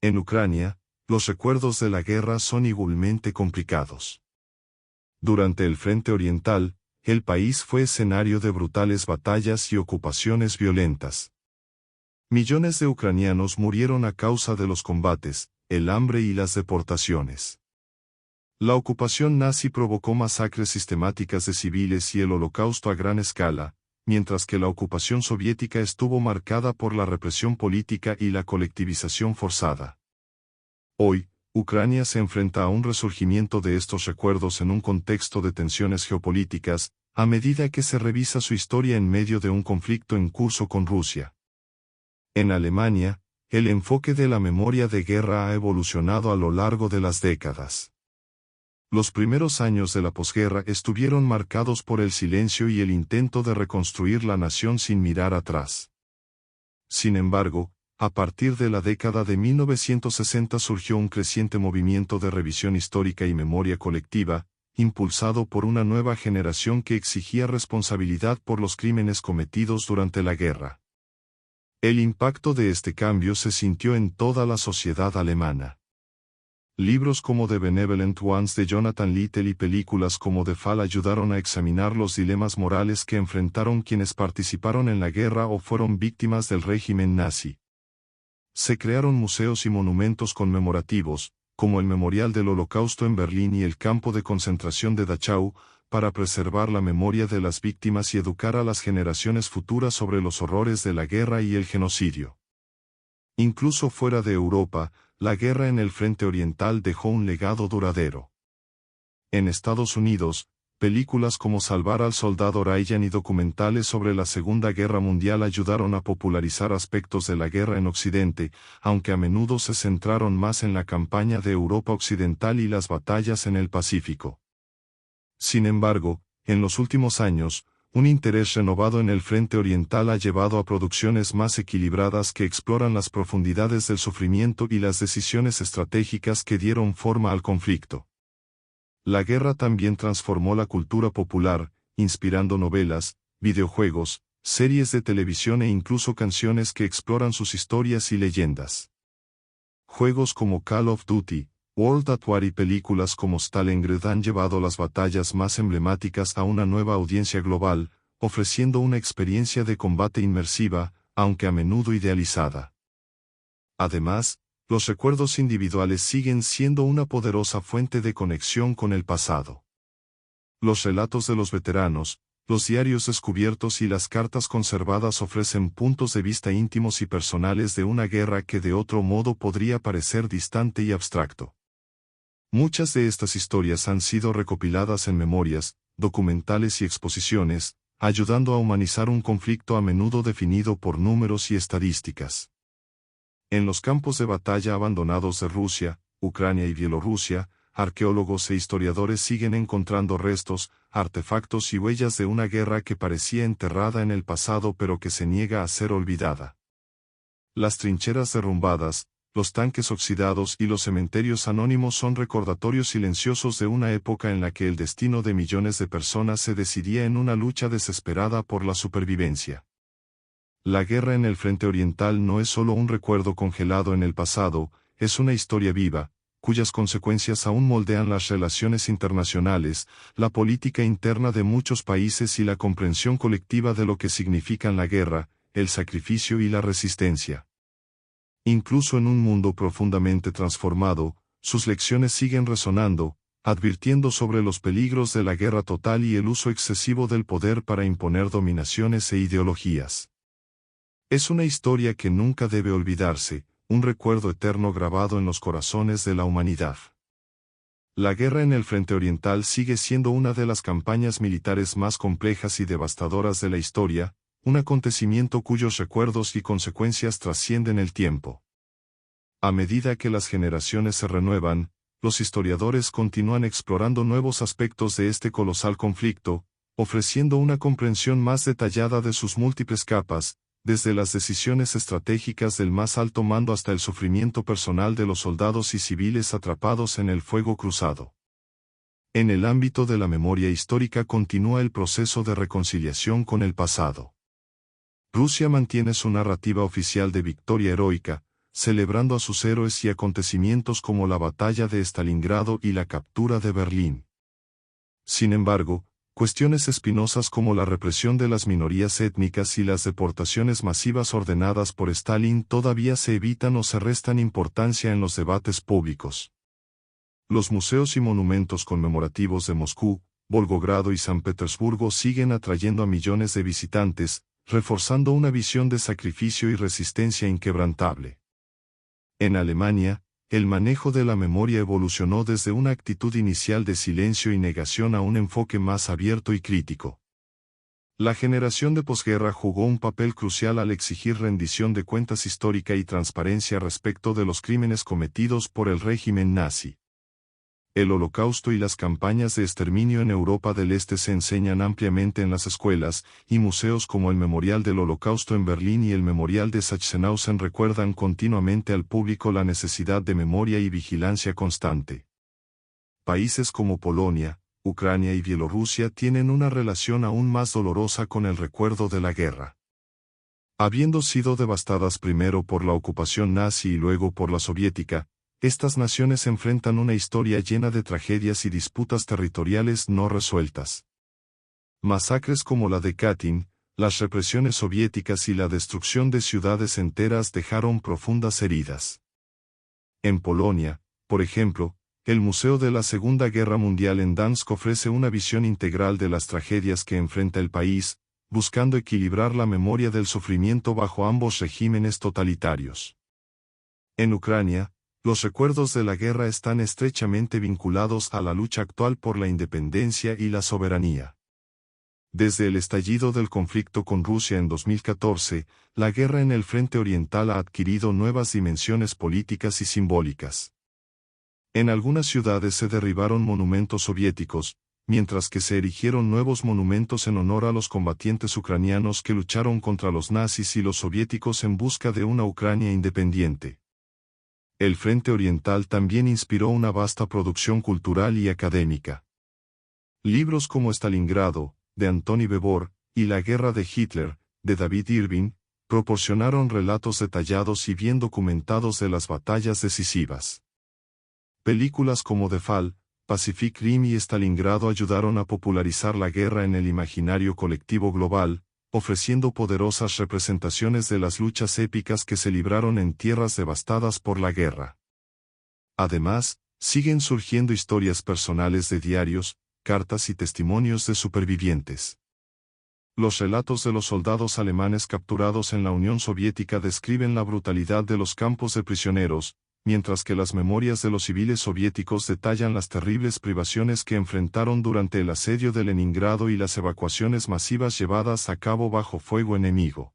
En Ucrania, los recuerdos de la guerra son igualmente complicados. Durante el Frente Oriental, el país fue escenario de brutales batallas y ocupaciones violentas. Millones de ucranianos murieron a causa de los combates, el hambre y las deportaciones. La ocupación nazi provocó masacres sistemáticas de civiles y el Holocausto a gran escala, mientras que la ocupación soviética estuvo marcada por la represión política y la colectivización forzada. Hoy, Ucrania se enfrenta a un resurgimiento de estos recuerdos en un contexto de tensiones geopolíticas, a medida que se revisa su historia en medio de un conflicto en curso con Rusia. En Alemania, el enfoque de la memoria de guerra ha evolucionado a lo largo de las décadas. Los primeros años de la posguerra estuvieron marcados por el silencio y el intento de reconstruir la nación sin mirar atrás. Sin embargo, a partir de la década de 1960 surgió un creciente movimiento de revisión histórica y memoria colectiva, impulsado por una nueva generación que exigía responsabilidad por los crímenes cometidos durante la guerra. El impacto de este cambio se sintió en toda la sociedad alemana. Libros como The Benevolent Ones de Jonathan Littell y películas como The Fall ayudaron a examinar los dilemas morales que enfrentaron quienes participaron en la guerra o fueron víctimas del régimen nazi. Se crearon museos y monumentos conmemorativos, como el Memorial del Holocausto en Berlín y el campo de concentración de Dachau, para preservar la memoria de las víctimas y educar a las generaciones futuras sobre los horrores de la guerra y el genocidio. Incluso fuera de Europa, la guerra en el Frente Oriental dejó un legado duradero. En Estados Unidos, películas como Salvar al Soldado Ryan y documentales sobre la Segunda Guerra Mundial ayudaron a popularizar aspectos de la guerra en Occidente, aunque a menudo se centraron más en la campaña de Europa Occidental y las batallas en el Pacífico. Sin embargo, en los últimos años, un interés renovado en el Frente Oriental ha llevado a producciones más equilibradas que exploran las profundidades del sufrimiento y las decisiones estratégicas que dieron forma al conflicto. La guerra también transformó la cultura popular, inspirando novelas, videojuegos, series de televisión e incluso canciones que exploran sus historias y leyendas. Juegos como Call of Duty, World at War y películas como Stalingrad han llevado las batallas más emblemáticas a una nueva audiencia global, ofreciendo una experiencia de combate inmersiva, aunque a menudo idealizada. Además, los recuerdos individuales siguen siendo una poderosa fuente de conexión con el pasado. Los relatos de los veteranos, los diarios descubiertos y las cartas conservadas ofrecen puntos de vista íntimos y personales de una guerra que de otro modo podría parecer distante y abstracto. Muchas de estas historias han sido recopiladas en memorias, documentales y exposiciones, ayudando a humanizar un conflicto a menudo definido por números y estadísticas. En los campos de batalla abandonados de Rusia, Ucrania y Bielorrusia, arqueólogos e historiadores siguen encontrando restos, artefactos y huellas de una guerra que parecía enterrada en el pasado pero que se niega a ser olvidada. Las trincheras derrumbadas, los tanques oxidados y los cementerios anónimos son recordatorios silenciosos de una época en la que el destino de millones de personas se decidía en una lucha desesperada por la supervivencia. La guerra en el Frente Oriental no es solo un recuerdo congelado en el pasado, es una historia viva, cuyas consecuencias aún moldean las relaciones internacionales, la política interna de muchos países y la comprensión colectiva de lo que significan la guerra, el sacrificio y la resistencia. Incluso en un mundo profundamente transformado, sus lecciones siguen resonando, advirtiendo sobre los peligros de la guerra total y el uso excesivo del poder para imponer dominaciones e ideologías. Es una historia que nunca debe olvidarse, un recuerdo eterno grabado en los corazones de la humanidad. La guerra en el Frente Oriental sigue siendo una de las campañas militares más complejas y devastadoras de la historia, un acontecimiento cuyos recuerdos y consecuencias trascienden el tiempo. A medida que las generaciones se renuevan, los historiadores continúan explorando nuevos aspectos de este colosal conflicto, ofreciendo una comprensión más detallada de sus múltiples capas, desde las decisiones estratégicas del más alto mando hasta el sufrimiento personal de los soldados y civiles atrapados en el fuego cruzado. En el ámbito de la memoria histórica continúa el proceso de reconciliación con el pasado. Rusia mantiene su narrativa oficial de victoria heroica, celebrando a sus héroes y acontecimientos como la batalla de Stalingrado y la captura de Berlín. Sin embargo, cuestiones espinosas como la represión de las minorías étnicas y las deportaciones masivas ordenadas por Stalin todavía se evitan o se restan importancia en los debates públicos. Los museos y monumentos conmemorativos de Moscú, Volgogrado y San Petersburgo siguen atrayendo a millones de visitantes, reforzando una visión de sacrificio y resistencia inquebrantable. En Alemania, el manejo de la memoria evolucionó desde una actitud inicial de silencio y negación a un enfoque más abierto y crítico. La generación de posguerra jugó un papel crucial al exigir rendición de cuentas histórica y transparencia respecto de los crímenes cometidos por el régimen nazi. El Holocausto y las campañas de exterminio en Europa del Este se enseñan ampliamente en las escuelas, y museos como el Memorial del Holocausto en Berlín y el Memorial de Sachsenhausen recuerdan continuamente al público la necesidad de memoria y vigilancia constante. Países como Polonia, Ucrania y Bielorrusia tienen una relación aún más dolorosa con el recuerdo de la guerra. Habiendo sido devastadas primero por la ocupación nazi y luego por la soviética, estas naciones enfrentan una historia llena de tragedias y disputas territoriales no resueltas. Masacres como la de Katyn, las represiones soviéticas y la destrucción de ciudades enteras dejaron profundas heridas. En Polonia, por ejemplo, el Museo de la Segunda Guerra Mundial en Gdańsk ofrece una visión integral de las tragedias que enfrenta el país, buscando equilibrar la memoria del sufrimiento bajo ambos regímenes totalitarios. En Ucrania, los recuerdos de la guerra están estrechamente vinculados a la lucha actual por la independencia y la soberanía. Desde el estallido del conflicto con Rusia en 2014, la guerra en el frente oriental ha adquirido nuevas dimensiones políticas y simbólicas. En algunas ciudades se derribaron monumentos soviéticos, mientras que se erigieron nuevos monumentos en honor a los combatientes ucranianos que lucharon contra los nazis y los soviéticos en busca de una Ucrania independiente. El Frente Oriental también inspiró una vasta producción cultural y académica. Libros como Stalingrado, de Antony Beevor, y La Guerra de Hitler, de David Irving, proporcionaron relatos detallados y bien documentados de las batallas decisivas. Películas como The Fall, Pacific Rim y Stalingrado ayudaron a popularizar la guerra en el imaginario colectivo global, ofreciendo poderosas representaciones de las luchas épicas que se libraron en tierras devastadas por la guerra. Además, siguen surgiendo historias personales de diarios, cartas y testimonios de supervivientes. Los relatos de los soldados alemanes capturados en la Unión Soviética describen la brutalidad de los campos de prisioneros, mientras que las memorias de los civiles soviéticos detallan las terribles privaciones que enfrentaron durante el asedio de Leningrado y las evacuaciones masivas llevadas a cabo bajo fuego enemigo.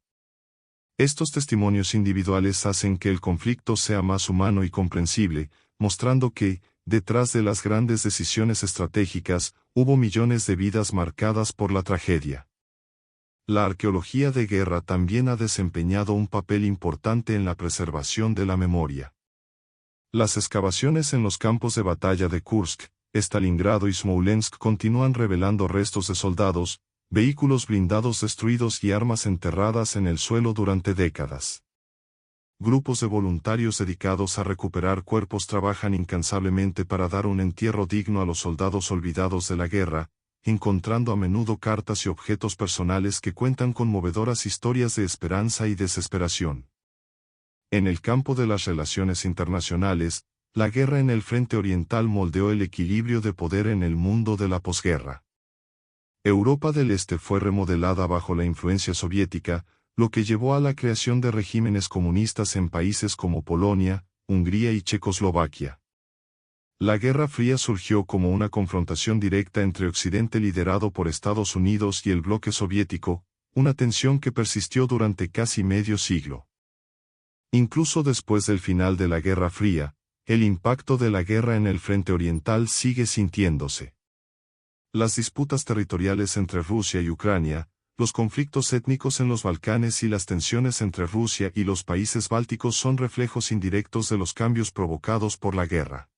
Estos testimonios individuales hacen que el conflicto sea más humano y comprensible, mostrando que, detrás de las grandes decisiones estratégicas, hubo millones de vidas marcadas por la tragedia. La arqueología de guerra también ha desempeñado un papel importante en la preservación de la memoria. Las excavaciones en los campos de batalla de Kursk, Stalingrado y Smolensk continúan revelando restos de soldados, vehículos blindados destruidos y armas enterradas en el suelo durante décadas. Grupos de voluntarios dedicados a recuperar cuerpos trabajan incansablemente para dar un entierro digno a los soldados olvidados de la guerra, encontrando a menudo cartas y objetos personales que cuentan conmovedoras historias de esperanza y desesperación. En el campo de las relaciones internacionales, la guerra en el frente oriental moldeó el equilibrio de poder en el mundo de la posguerra. Europa del Este fue remodelada bajo la influencia soviética, lo que llevó a la creación de regímenes comunistas en países como Polonia, Hungría y Checoslovaquia. La Guerra Fría surgió como una confrontación directa entre Occidente liderado por Estados Unidos y el bloque soviético, una tensión que persistió durante casi medio siglo. Incluso después del final de la Guerra Fría, el impacto de la guerra en el frente oriental sigue sintiéndose. Las disputas territoriales entre Rusia y Ucrania, los conflictos étnicos en los Balcanes y las tensiones entre Rusia y los países bálticos son reflejos indirectos de los cambios provocados por la guerra.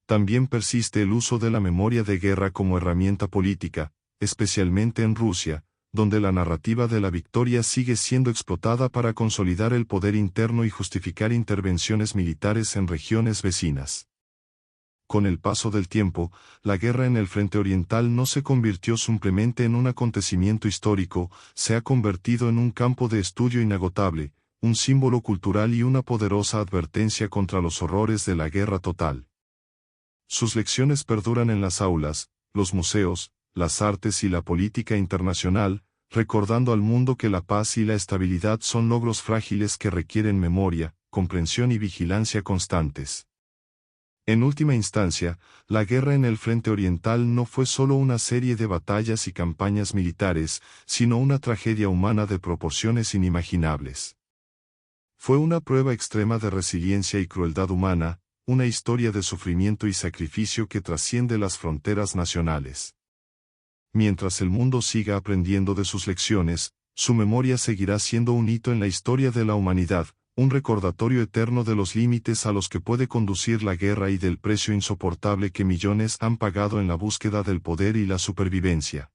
También persiste el uso de la memoria de guerra como herramienta política, especialmente en Rusia, donde la narrativa de la victoria sigue siendo explotada para consolidar el poder interno y justificar intervenciones militares en regiones vecinas. Con el paso del tiempo, la guerra en el frente oriental no se convirtió simplemente en un acontecimiento histórico, se ha convertido en un campo de estudio inagotable, un símbolo cultural y una poderosa advertencia contra los horrores de la guerra total. Sus lecciones perduran en las aulas, los museos, las artes y la política internacional, recordando al mundo que la paz y la estabilidad son logros frágiles que requieren memoria, comprensión y vigilancia constantes. En última instancia, la guerra en el frente oriental no fue solo una serie de batallas y campañas militares, sino una tragedia humana de proporciones inimaginables. Fue una prueba extrema de resiliencia y crueldad humana, una historia de sufrimiento y sacrificio que trasciende las fronteras nacionales. Mientras el mundo siga aprendiendo de sus lecciones, su memoria seguirá siendo un hito en la historia de la humanidad, un recordatorio eterno de los límites a los que puede conducir la guerra y del precio insoportable que millones han pagado en la búsqueda del poder y la supervivencia.